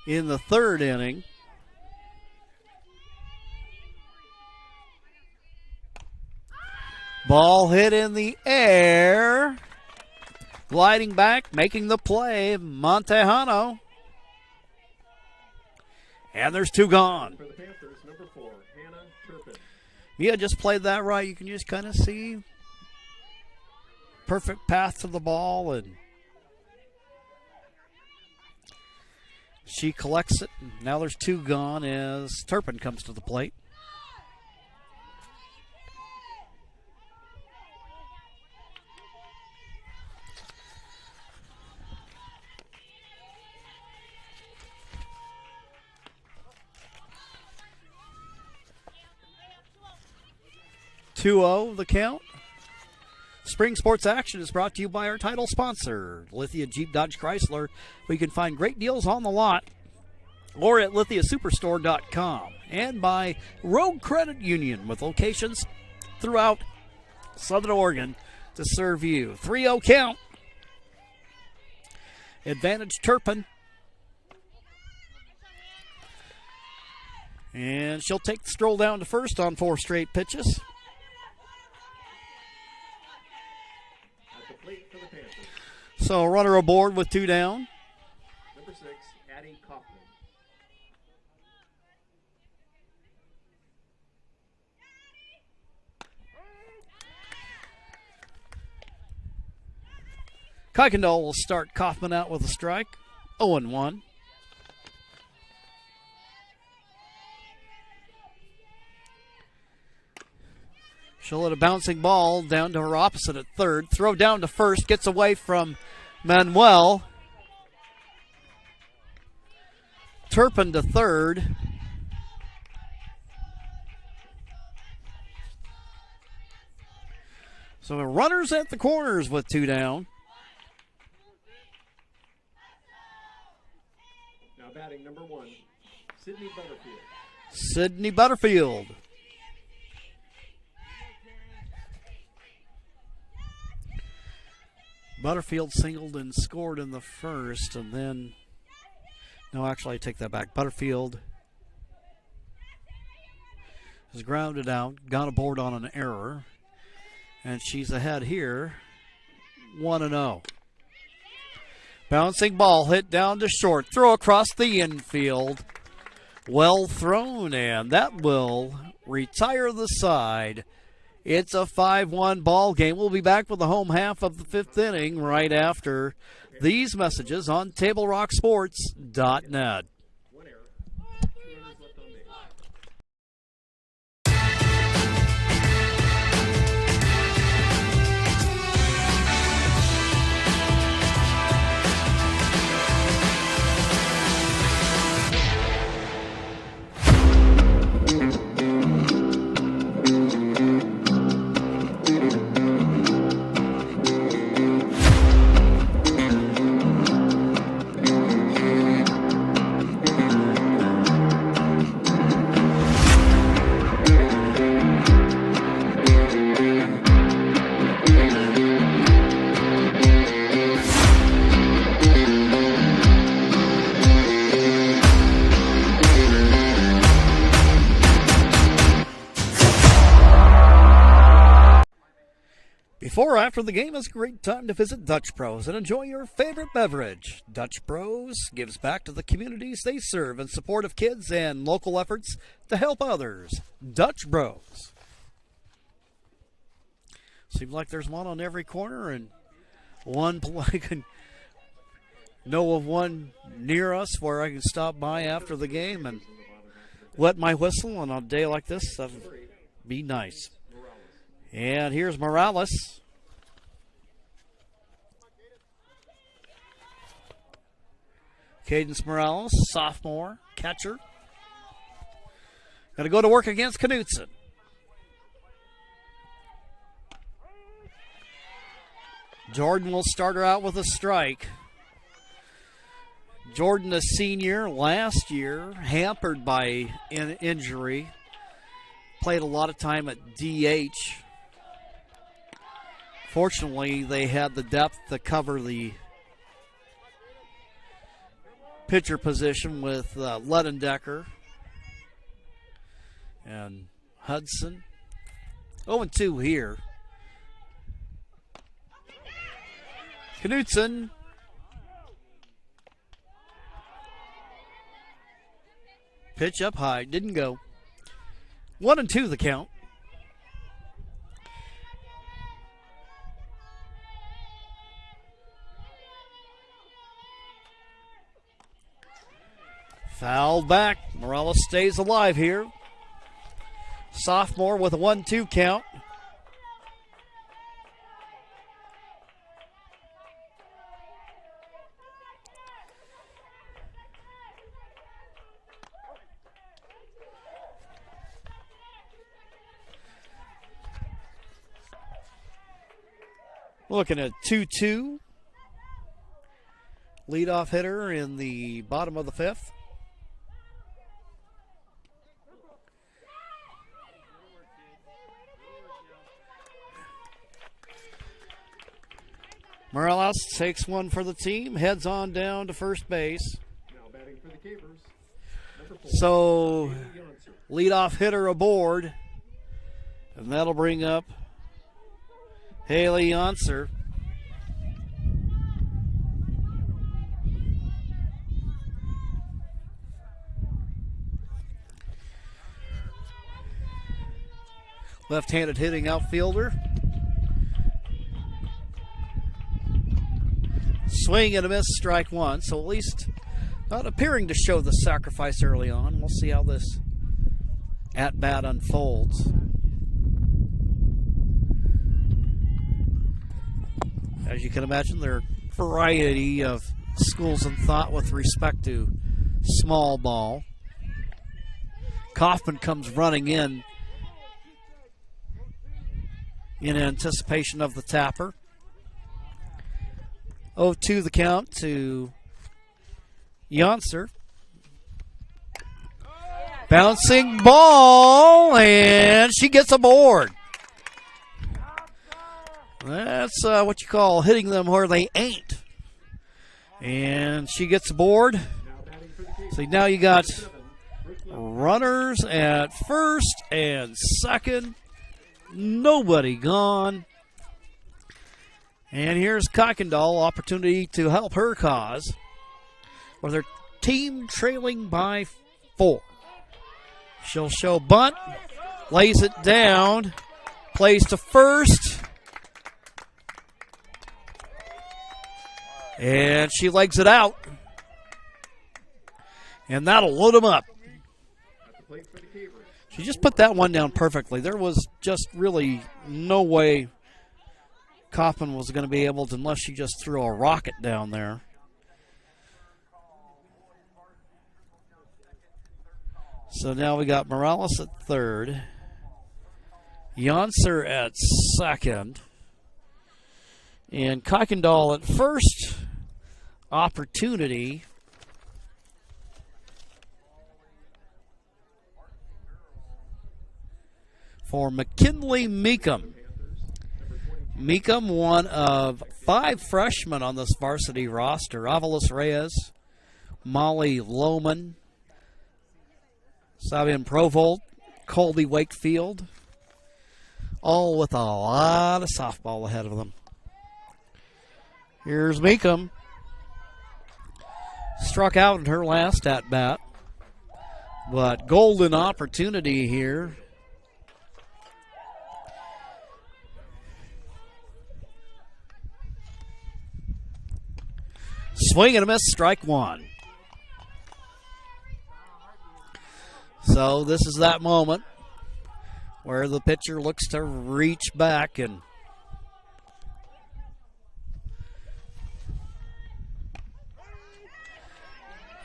in the third inning. Ball hit in the air. Gliding back, making the play, Montejano. And there's 2 gone. For the Panthers, number 4, Hannah Turpin. Yeah, just played that right. You can just kind of see perfect path to the ball, and she collects it. Now there's 2 gone as Turpin comes to the plate. The count. Spring Sports Action is brought to you by our title sponsor, Lithia Jeep Dodge Chrysler. We can find great deals on the lot or at lithiasuperstore.com. And by Rogue Credit Union with locations throughout Southern Oregon to serve you. 3-0 count. Advantage Turpin. And she'll take the stroll down to first on 4 straight pitches. So runner aboard with 2 down. Number 6, Addie Kaufman. Kuykendall will start Kaufman out with a strike. 0-1. She'll hit a bouncing ball down to her opposite at third. Throw down to first. Gets away from Manuel. Turpin to third. So runners at the corners with 2 down. Now batting number 1, Sydney Butterfield. Sydney Butterfield. Butterfield singled and scored in the first, and then, no, actually, I take that back. Butterfield has grounded out, gone aboard on an error, and she's ahead here, 1-0. Bouncing ball hit down to short, throw across the infield. Well thrown, and that will retire the side. It's a 5-1 ball game. We'll be back with the home half of the 5th inning right after these messages on TableRockSports.net. Before or after the game is a great time to visit Dutch Bros and enjoy your favorite beverage. Dutch Bros gives back to the communities they serve in support of kids and local efforts to help others. Dutch Bros. Seems like there's one on every corner, and one I can know of one near us where I can stop by after the game and wet my whistle. On a day like this, that would be nice. And here's Morales. Cadence Morales, sophomore, catcher. Got to go to work against Knutson. Jordan will start her out with a strike. Jordan, a senior last year, hampered by an injury. Played a lot of time at DH. Fortunately, they had the depth to cover the pitcher position with Ledendecker and Hudson. 0-2 here. Knutson. Pitch up high, didn't go. 1-2 the count. Fouled back. Morales stays alive here. Sophomore with a 1-2 count. Looking at 2-2. Leadoff hitter in the bottom of the fifth. Morales takes one for the team, heads on down to first base. Now batting for the Capers. Number 4. So, leadoff hitter aboard. And that'll bring up Haley Yonser. Left-handed hitting outfielder. Swing and a miss, strike one. So at least not appearing to show the sacrifice early on. We'll see how this at-bat unfolds. As you can imagine, there are a variety of schools of thought with respect to small ball. Kaufman comes running in anticipation of the tapper. 0-2 the count to Yonser. Bouncing ball, and she gets aboard. That's what you call hitting them where they ain't. And she gets aboard. So now you got runners at first and second. Nobody gone. And here's Kuykendall, opportunity to help her cause, with her team trailing by 4. She'll show bunt, lays it down, plays to first, and she legs it out. And that'll load them up. She just put that one down perfectly. There was just really no way Kaufman was going to be able to, unless she just threw a rocket down there. So now we got Morales at third, Yonser at second, and Kuykendall at first. Opportunity for McKinley Meekum. Meekum, one of 5 freshmen on this varsity roster. Avalos Reyes, Molly Lohman, Sabian Provolt, Colby Wakefield, all with a lot of softball ahead of them. Here's Meekum. Struck out in her last at-bat, but golden opportunity here. Swing and a miss, strike one. So this is that moment where the pitcher looks to reach back, and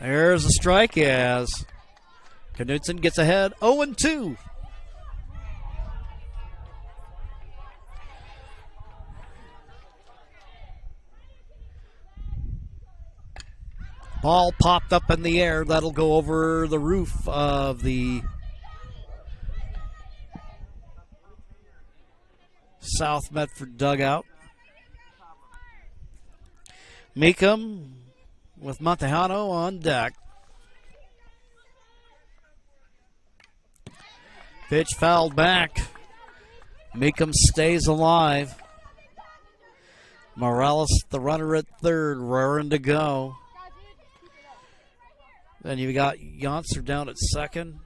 there's a strike as Knutson gets ahead 0-2. Ball popped up in the air. That'll go over the roof of the South Medford dugout. Meekum with Montejano on deck. Pitch fouled back. Meekum stays alive. Morales, the runner at third, raring to go. Then you got Yonser down at second.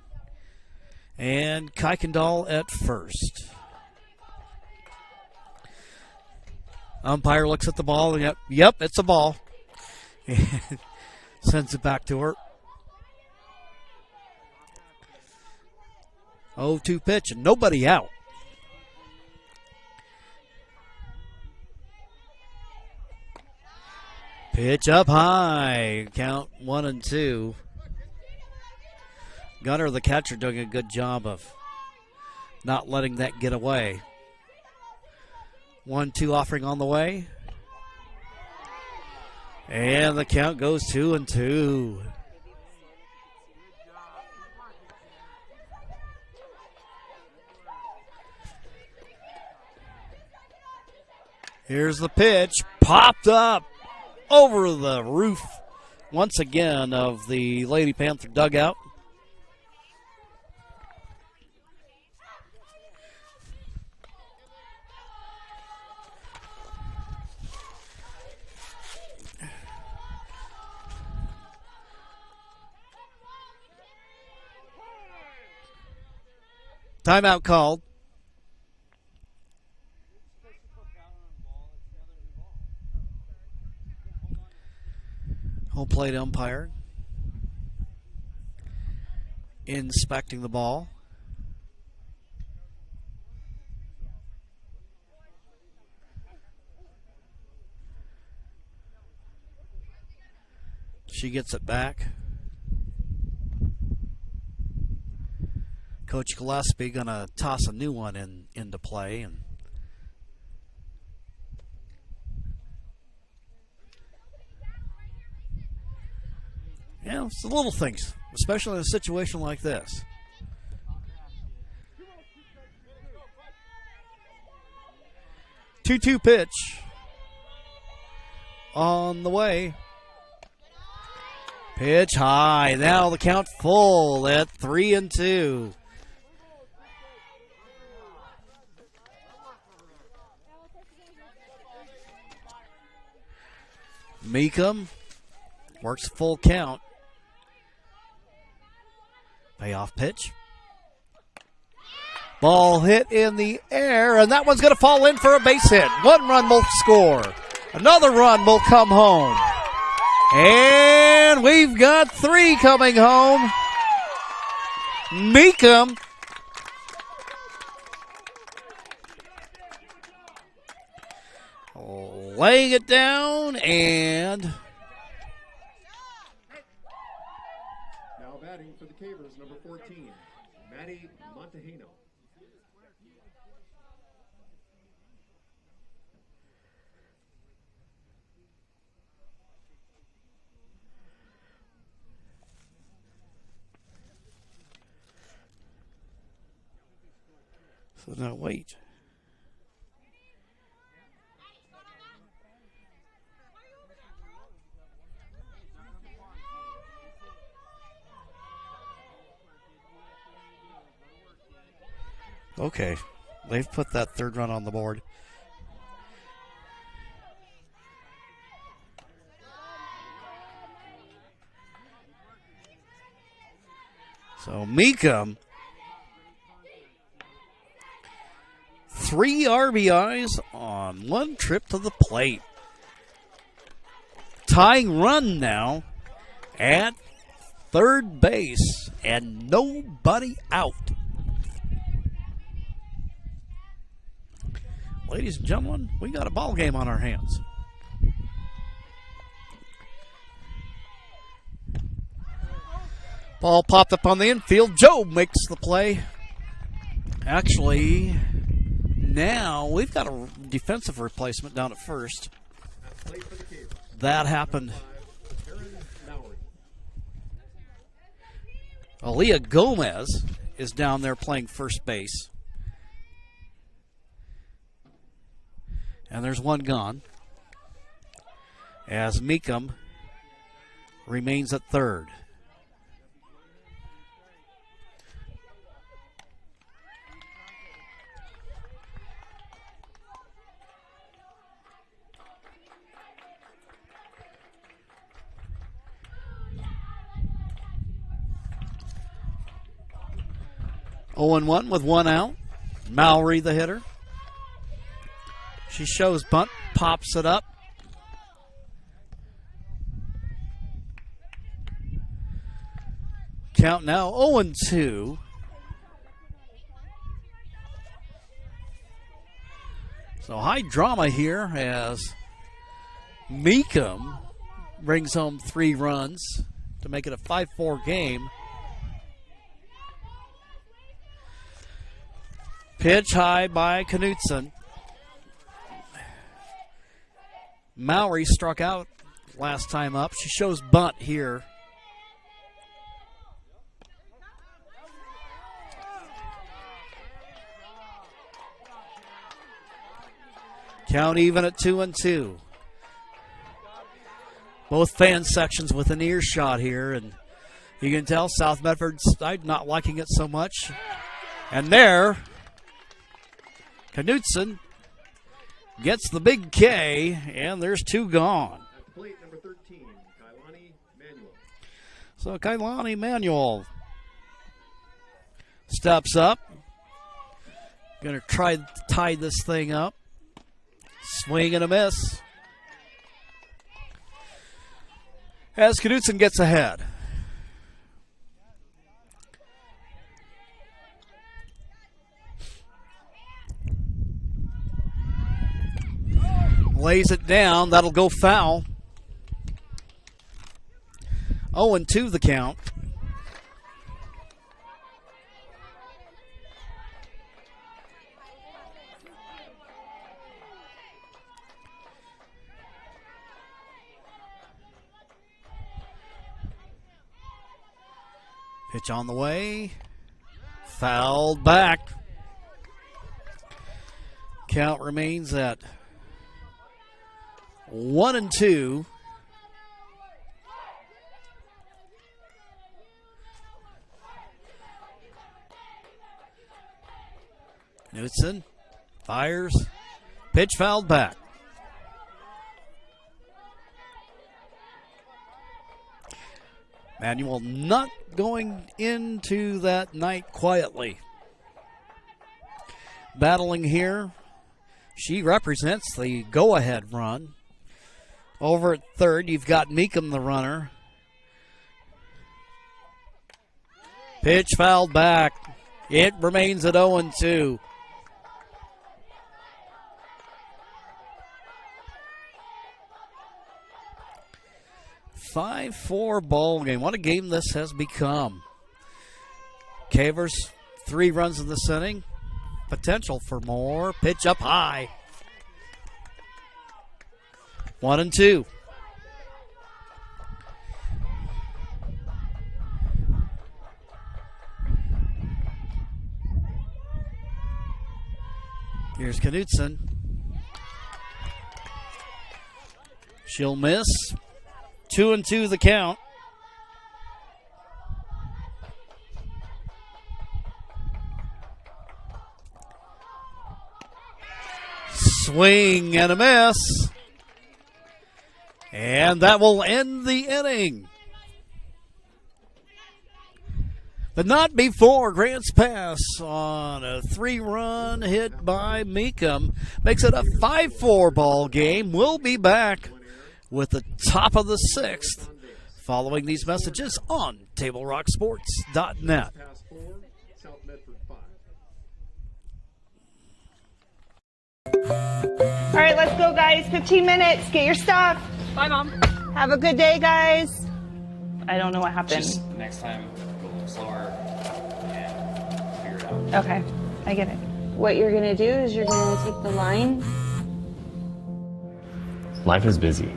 And Kuykendall at first. Umpire looks at the ball. And yep, it's a ball. Sends it back to her. 0-2 pitch and nobody out. Pitch up high. Count 1-2. Gunner, the catcher, doing a good job of not letting that get away. 1-2 offering on the way. And the count goes 2-2. Here's the pitch. Popped up over the roof once again of the Lady Panther dugout. Timeout called. Home plate umpire inspecting the ball. She gets it back. Coach Gillespie going to toss a new one into play. And yeah, it's the little things, especially in a situation like this. Two-two pitch on the way. Pitch high. Now the count full at 3-2. Meekum works full count. Payoff pitch. Ball hit in the air, and that one's going to fall in for a base hit. 1 run will score. Another run will come home. And we've got 3 coming home. Meekum laying it down, and now batting for the Cavers, number 14, Maddie Montejano. So now wait. Okay, they've put that 3rd run on the board. So Meekum, 3 RBIs on 1 trip to the plate. Tying run now at 3rd base and nobody out. Ladies and gentlemen, we got a ball game on our hands. Ball popped up on the infield. Joe makes the play. Actually, now we've got a defensive replacement down at first. That happened. Aaliyah Gomez is down there playing first base. And there's one gone. As Meekum remains at third. Oh and 1 with one out. Mallory, the hitter. She shows bunt, pops it up. Count now 0 and 2. So high drama here as Meekum brings home 3 runs to make it a 5-4 game. Pitch high by Knutson. Mallory struck out last time up. She shows bunt here. Count even at 2 and 2. Both fan sections with an earshot here, and you can tell South Medford's not liking it so much. And there, Knutson gets the big K, and there's 2 gone. At plate number 13, Kailani Manuel. So Kailani Manuel steps up. Going to try to tie this thing up. Swing and a miss. As Knutson gets ahead. Lays it down. That'll go foul. 0 and 2 the count. Pitch on the way. Fouled back. Count remains at 1 and 2. Knutson fires. Pitch fouled back. Manuel not going into that night quietly. Battling here. She represents the go-ahead run. Over at third, you've got Meekum, the runner. Pitch fouled back. It remains at 0 and 2. A 5-4 ball game. What a game this has become. Cavers, 3 runs in this inning. Potential for more. Pitch up high. 1 and 2. Here's Knutson. She'll miss. 2 and 2 the count. Swing and a miss. And that will end the inning. But not before Grant's pass on a 3-run hit by Meekum makes it a 5-4 ball game. We'll be back with the top of the 6th following these messages on TableRockSports.net. All right, let's go, guys. 15 minutes. Get your stuff. Bye, Mom. Have a good day, guys. I don't know what happened. Just next time, go a little slower and figure it out. Okay, I get it. What you're going to do is you're going to take the line. Life is busy.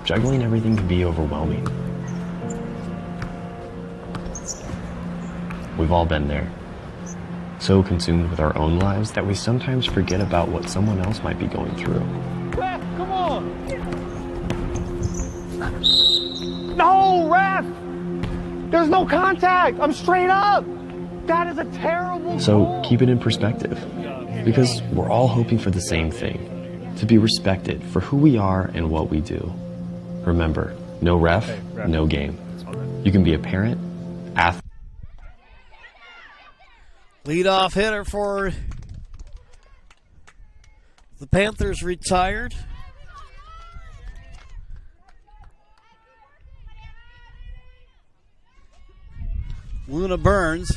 Juggling everything can be overwhelming. We've all been there. So consumed with our own lives that we sometimes forget about what someone else might be going through. Come on! No, ref! There's no contact. I'm straight up. That is a terrible So goal. keep it in perspective, because we're all hoping for the same thing, to be respected for who we are and what we do. Remember, no ref, no game. You can be a parent, athlete. Leadoff hitter for the Panthers retired. Luna Burns.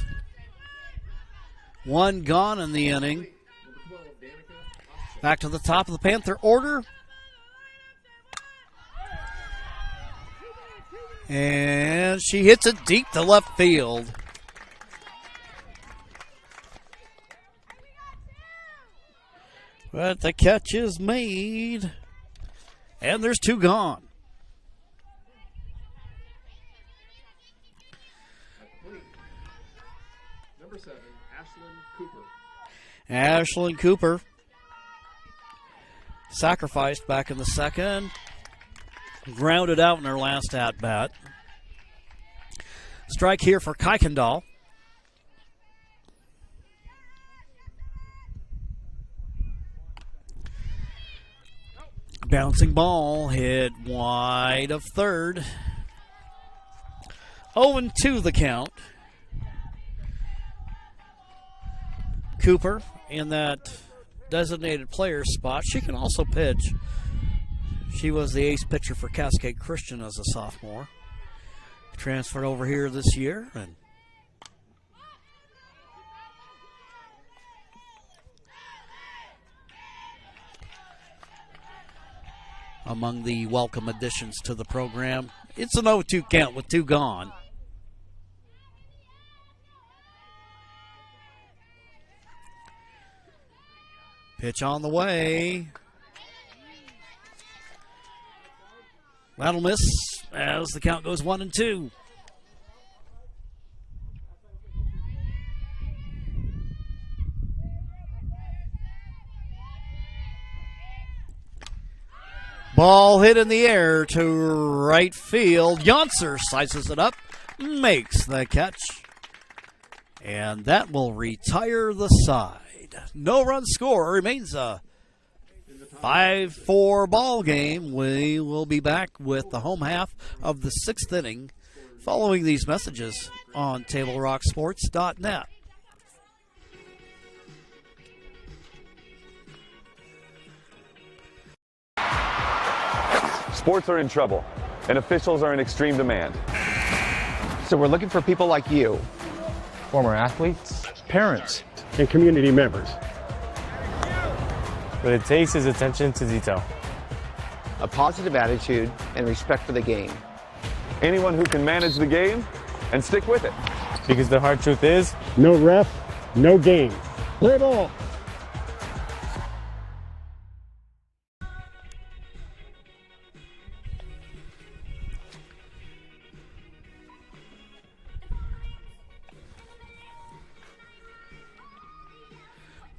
One gone in the inning. Back to the top of the Panther order. And she hits it deep to left field. But the catch is made. And there's two gone. Number 7, Ashlyn Cooper. Ashlyn Cooper sacrificed back in the second. Grounded out in her last at-bat. Strike here for Kuykendall. Bouncing ball hit wide of third. 0-2 the count. Cooper in that designated player spot. She can also pitch. She was the ace pitcher for Cascade Christian as a sophomore. Transferred over here this year, and among the welcome additions to the program. It's an 0-2 count with two gone. Pitch on the way. That'll miss as the count goes 1-2. Ball hit in the air to right field. Yonser sizes it up, makes the catch, and that will retire the side. No run score. Remains a 5-4 ball game. We will be back with the home half of the 6th inning following these messages on TableRockSports.net. Sports are in trouble, and officials are in extreme demand. So we're looking for people like you. Former athletes, Parents and community members. what it takes is attention to detail. A positive attitude and respect for the game. Anyone who can manage the game and stick with it. Because the hard truth is, No ref, no game. Play ball.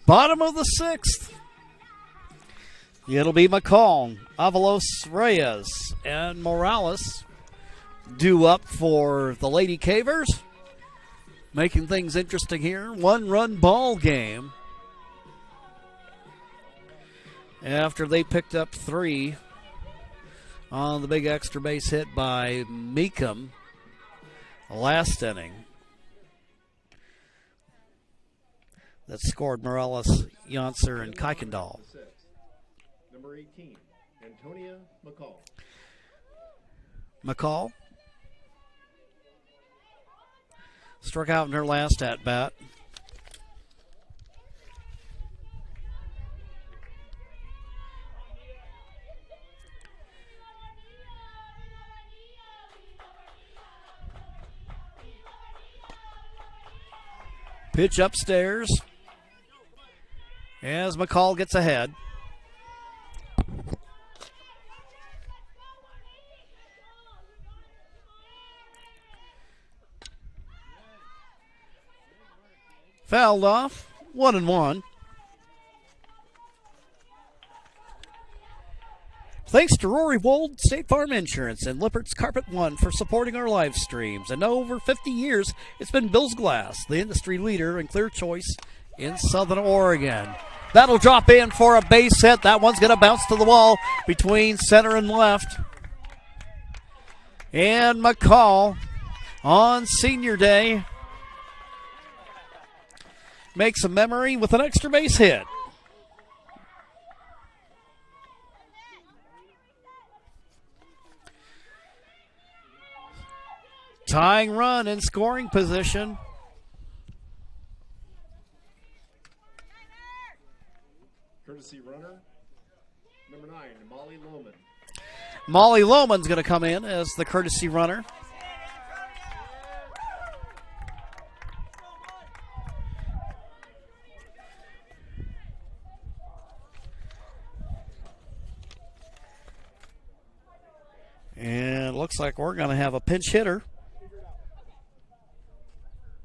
Bottom of the 6th. It'll be McCall, Avalos Reyes, and Morales due up for the Lady Cavers. Making things interesting here. 1-run ball game. After they picked up 3 on the big extra base hit by Meekum last inning. That scored Morales, Yonser, and Kuykendall. Number 18, Antonia McCall. McCall struck out in her last at-bat. Pitch upstairs as McCall gets ahead. Fouled off, 1-1. Thanks to Rory Wold, State Farm Insurance, and Lippert's Carpet One for supporting our live streams. And over 50 years, it's been Bill's Glass, the industry leader and clear choice in Southern Oregon. That'll drop in for a base hit. That one's going to bounce to the wall between center and left. And McCall on senior day makes a memory with an extra base hit. Tying run in scoring position. Courtesy runner, number 9, Molly Lohman. Molly Lohman's going to come in as the courtesy runner. And it looks like we're going to have a pinch hitter.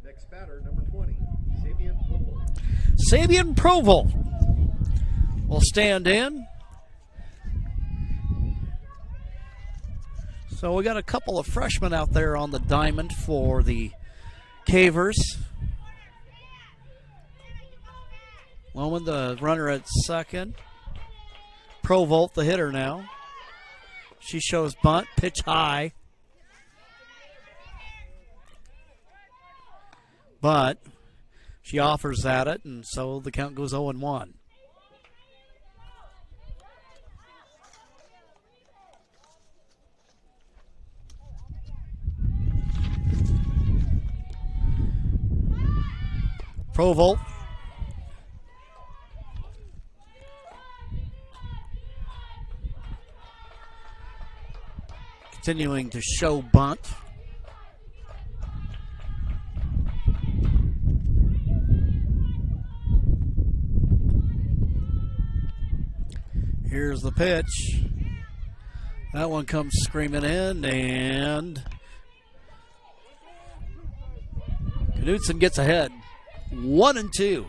Next batter, number 20, Sabian Provel. Sabian Provel will stand in. So we got a couple of freshmen out there on the diamond for the Cavers. Lohman, the runner at second. Provolt, the hitter now. She shows bunt, pitch high. But she offers at it, and so the count goes 0-1. Provolt. Continuing to show bunt. Here's the pitch. That one comes screaming in, and Knudsen gets ahead. 1-2.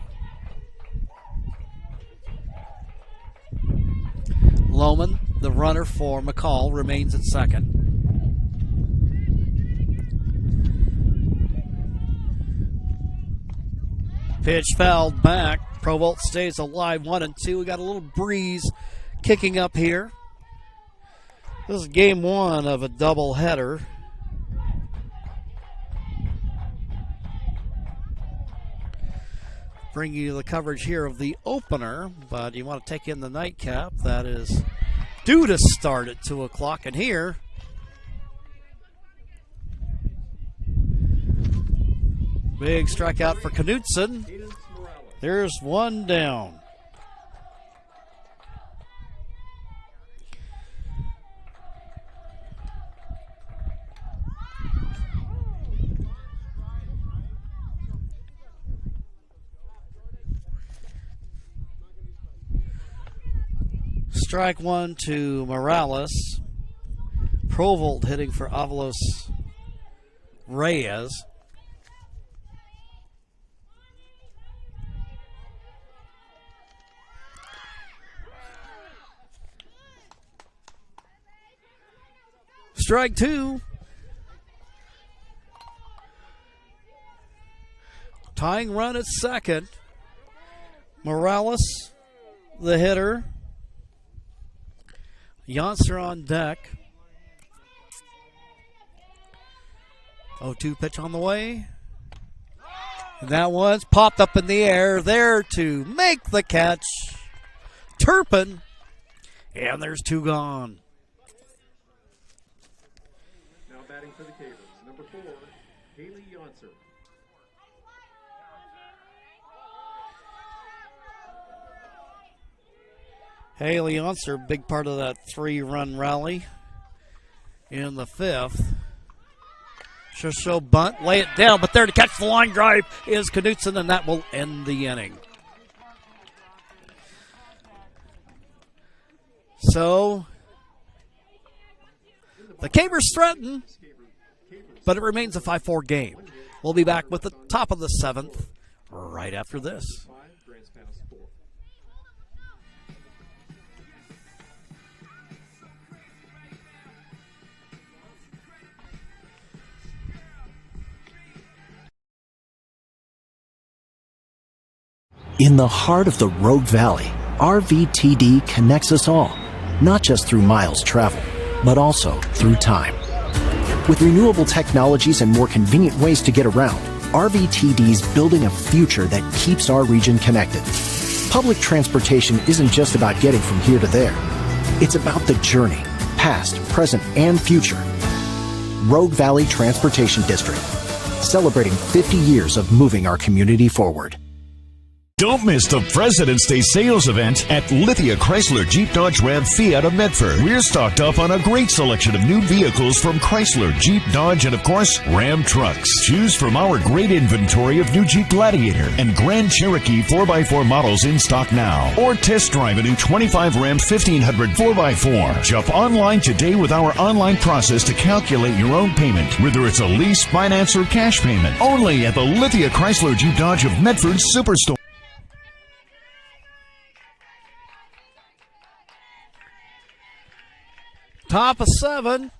Lohman, the runner for McCall, remains at second. Pitch fouled back. Provolt stays alive. 1-2. We got a little breeze kicking up here. This is game one of a doubleheader. Bring you the coverage here of the opener, but you want to take in the nightcap. That is due to start at 2 o'clock. And here, big strikeout for Knudsen. There's one down. Strike one to Morales. Provolt hitting for Avalos Reyes. Strike two. Tying run at second. Morales, the hitter. Yonser on deck. 0-2 pitch on the way. And that one's popped up in the air there to make the catch. Turpin. And there's two gone. Now batting for the Cavers, number 4, Haley Yonser. Haley Yonser, big part of that 3-run rally in the 5th. She'll show bunt, lay it down, but there to catch the line drive is Knudsen, and that will end the inning. So, the Cavers threaten, but it remains a 5-4 game. We'll be back with the top of the 7th right after this. In the heart of the Rogue Valley, RVTD connects us all, not just through miles traveled, but also through time. With renewable technologies and more convenient ways to get around, RVTD's building a future that keeps our region connected. Public transportation isn't just about getting from here to there. It's about the journey, past, present, and future. Rogue Valley Transportation District, celebrating 50 years of moving our community forward. Don't miss the President's Day sales event at Lithia Chrysler Jeep Dodge Ram Fiat of Medford. We're stocked up on a great selection of new vehicles from Chrysler, Jeep, Dodge, and of course, Ram trucks. Choose from our great inventory of new Jeep Gladiator and Grand Cherokee 4x4 models in stock now. Or test drive a new 25 Ram 1500 4x4. Jump online today with our online process to calculate your own payment, whether it's a lease, finance, or cash payment. Only at the Lithia Chrysler Jeep Dodge of Medford Superstore. Top of 7.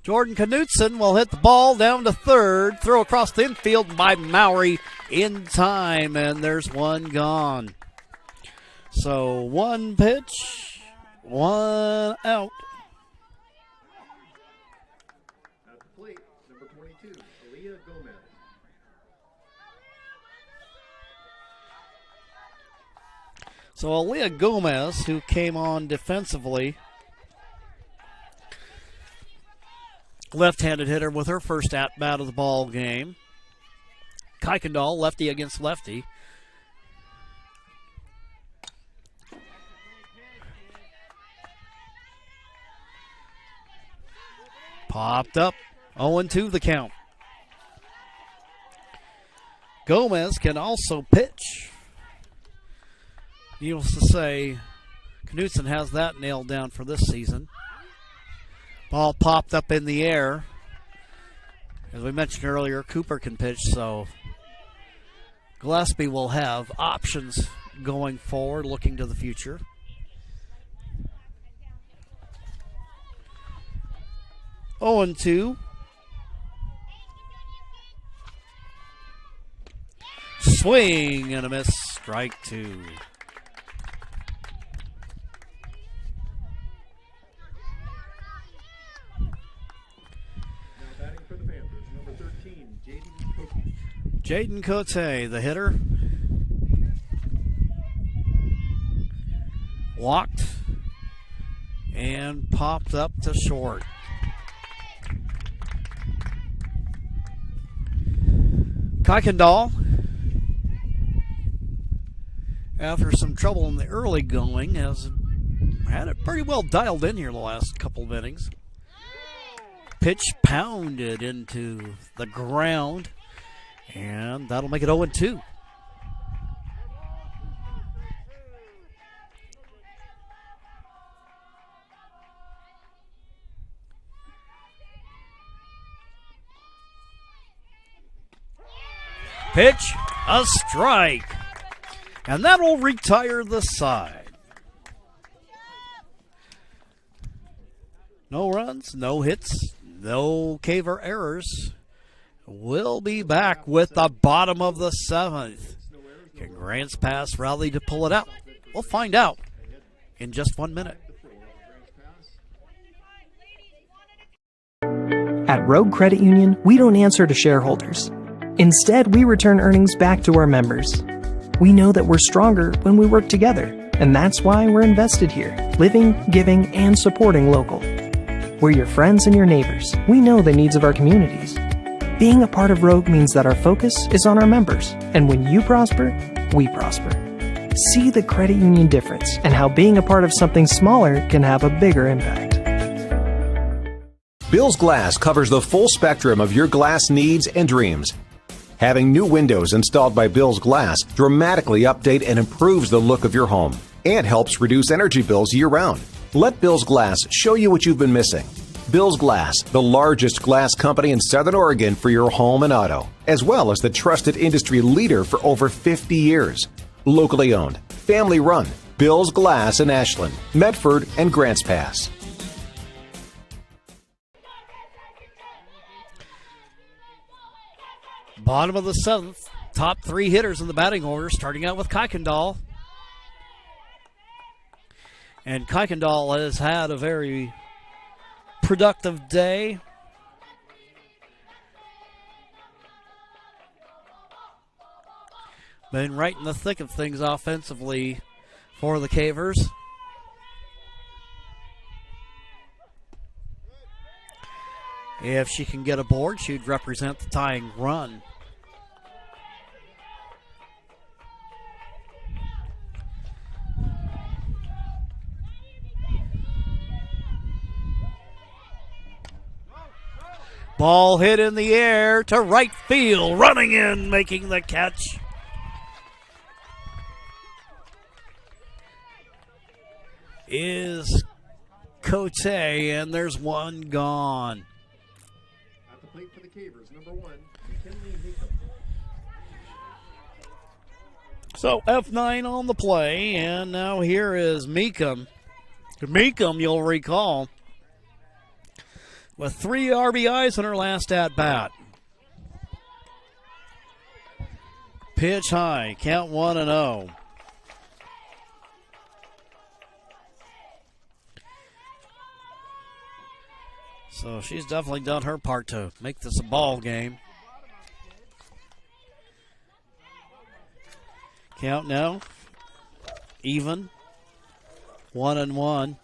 Jordan Knutson will hit the ball down to third. Throw across the infield by Mowry in time, and there's one gone. So one pitch, one out. At the plate, number 22, Aaliyah Gomez. So Aaliyah Gomez, who came on defensively, left-handed hitter with her first at-bat of the ball game. Kuykendall, lefty against lefty. Popped up, 0-2 the count. Gomez can also pitch. Needless to say, Knutson has that nailed down for this season. Ball popped up in the air. As we mentioned earlier, Cooper can pitch, so Gillespie will have options going forward, looking to the future. Oh, and 2. Swing and a miss. Strike 2. Jaden Cote, the hitter. Walked and popped up to short. Kuykendall, after some trouble in the early going, has had it pretty well dialed in here the last couple of innings. Pitch pounded into the ground. And that'll make it 0-2. Pitch, a strike. And that'll retire the side. No runs, no hits, no Caver errors. We'll be back with the bottom of the 7th. Can Grants Pass rally to pull it out? We'll find out in just 1 minute. At Rogue Credit Union, we don't answer to shareholders. Instead, we return earnings back to our members. We know that we're stronger when we work together, and that's why we're invested here, living, giving, and supporting local. We're your friends and your neighbors. We know the needs of our communities. Being a part of Rogue means that our focus is on our members, and when you prosper, we prosper. See the credit union difference and how being a part of something smaller can have a bigger impact. Bill's Glass covers the full spectrum of your glass needs and dreams. Having new windows installed by Bill's Glass dramatically update and improves the look of your home and helps reduce energy bills year-round. Let Bill's Glass show you what you've been missing. Bill's Glass, the largest glass company in Southern Oregon for your home and auto, as well as the trusted industry leader for over 50 years. Locally owned, family run, Bill's Glass in Ashland, Medford, and Grants Pass. Bottom of the 7th, top three hitters in the batting order, starting out with Kuykendall. And Kuykendall has had a very productive day. Been right in the thick of things offensively for the Cavers. If she can get aboard, she'd represent the tying run. Ball hit in the air to right field, running in, making the catch. Is Cote, and there's one gone. At the plate for the Cavers, number 1, McKinley Meekum. So F9 on the play, and now here is Meekum. Meekum, you'll recall, with 3 RBIs in her last at-bat. Pitch high, count 1-0. So she's definitely done her part to make this a ball game. Count now, even, 1-1.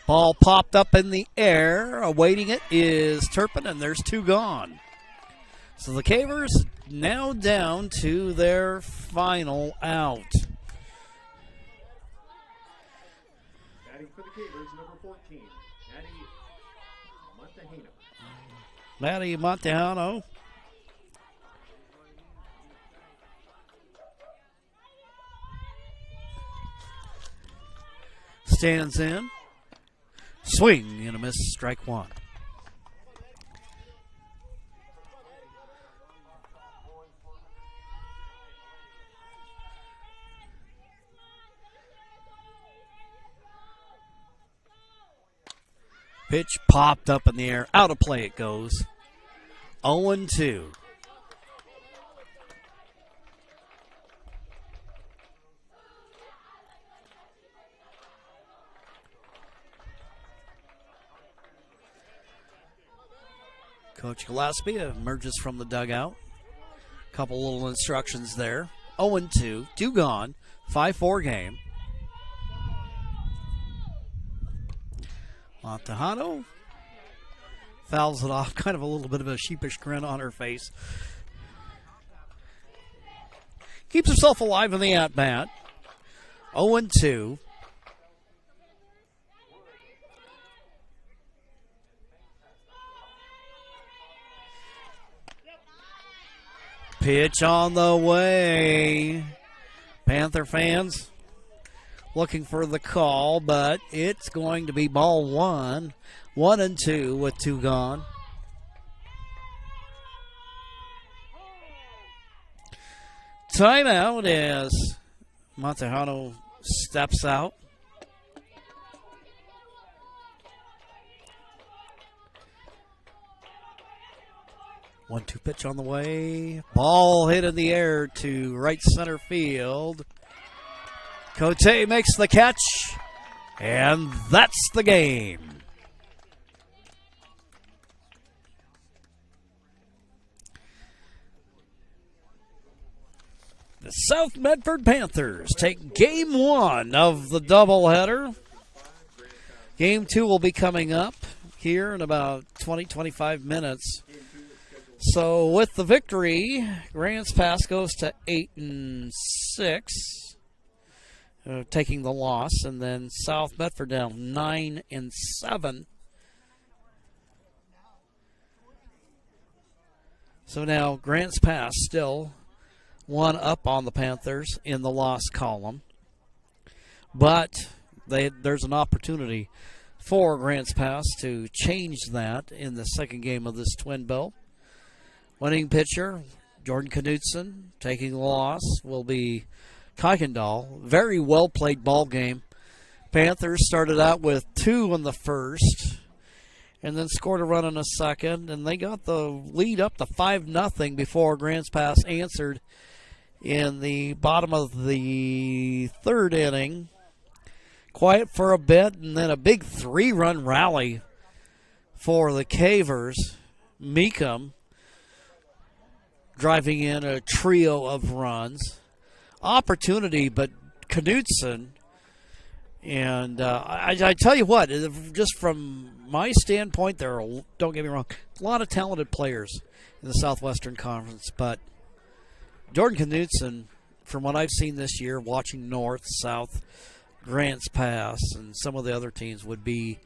Ball popped up in the air. Awaiting it is Turpin, and there's 2 gone. So the Cavers now down to their final out. Batting for the Cavers, number 14, Maddie Montehano. Maddie Montehano. Stands in. Swing and a miss, strike 1. Pitch popped up in the air. Out of play it goes. 0-2. Coach Gillespie emerges from the dugout. Couple little instructions there. 0-2. 2 gone. 5-4 game. Montehano fouls it off, kind of a little bit of a sheepish grin on her face. Keeps herself alive in the at-bat. 0-2. Pitch on the way. Panther fans looking for the call, but it's going to be ball 1. 1-2 with 2 gone. Timeout as Montehano steps out. One-two pitch on the way. Ball hit in the air to right center field. Cote makes the catch, and that's the game. The South Medford Panthers take game 1 of the doubleheader. Game 2 will be coming up here in about 20-25 minutes. So with the victory, Grants Pass goes to 8-6. Taking the loss, and then South Medford down 9-7. So now Grants Pass still 1 up on the Panthers in the loss column, but there's an opportunity for Grants Pass to change that in the second game of this twin bill. Winning pitcher Jordan Knudsen. Taking the loss will be Kuykendall. Very well played ball game Panthers started out with 2 in the first and then scored a run in the second, and they got the lead up to 5-0 before Grants Pass answered in the bottom of the third inning. Quiet for a bit, and then a big 3-run rally for the Cavers. Meekum driving in a trio of runs. Opportunity, but Knudsen. And I tell you what, just from my standpoint, don't get me wrong, a lot of talented players in the Southwestern Conference, but Jordan Knudsen, from what I've seen this year, watching North, South, Grants Pass, and some of the other teams, would be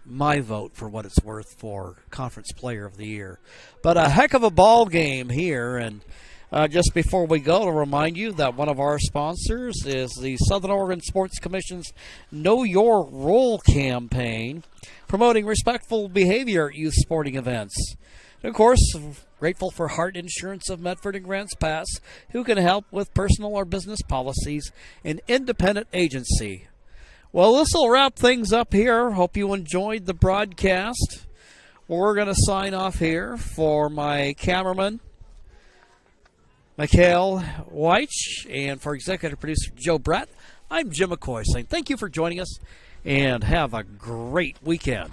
my vote for what it's worth for Conference Player of the Year. But a heck of a ball game here, and just before we go, to remind you that one of our sponsors is the Southern Oregon Sports Commission's Know Your Role campaign, promoting respectful behavior at youth sporting events. And of course, grateful for Heart Insurance of Medford and Grants Pass, who can help with personal or business policies, an independent agency. Well, this will wrap things up here. Hope you enjoyed the broadcast. We're going to sign off here. For my cameraman, Mikhail Weich, and for executive producer Joe Brett, I'm Jim McCoy saying thank you for joining us, and have a great weekend.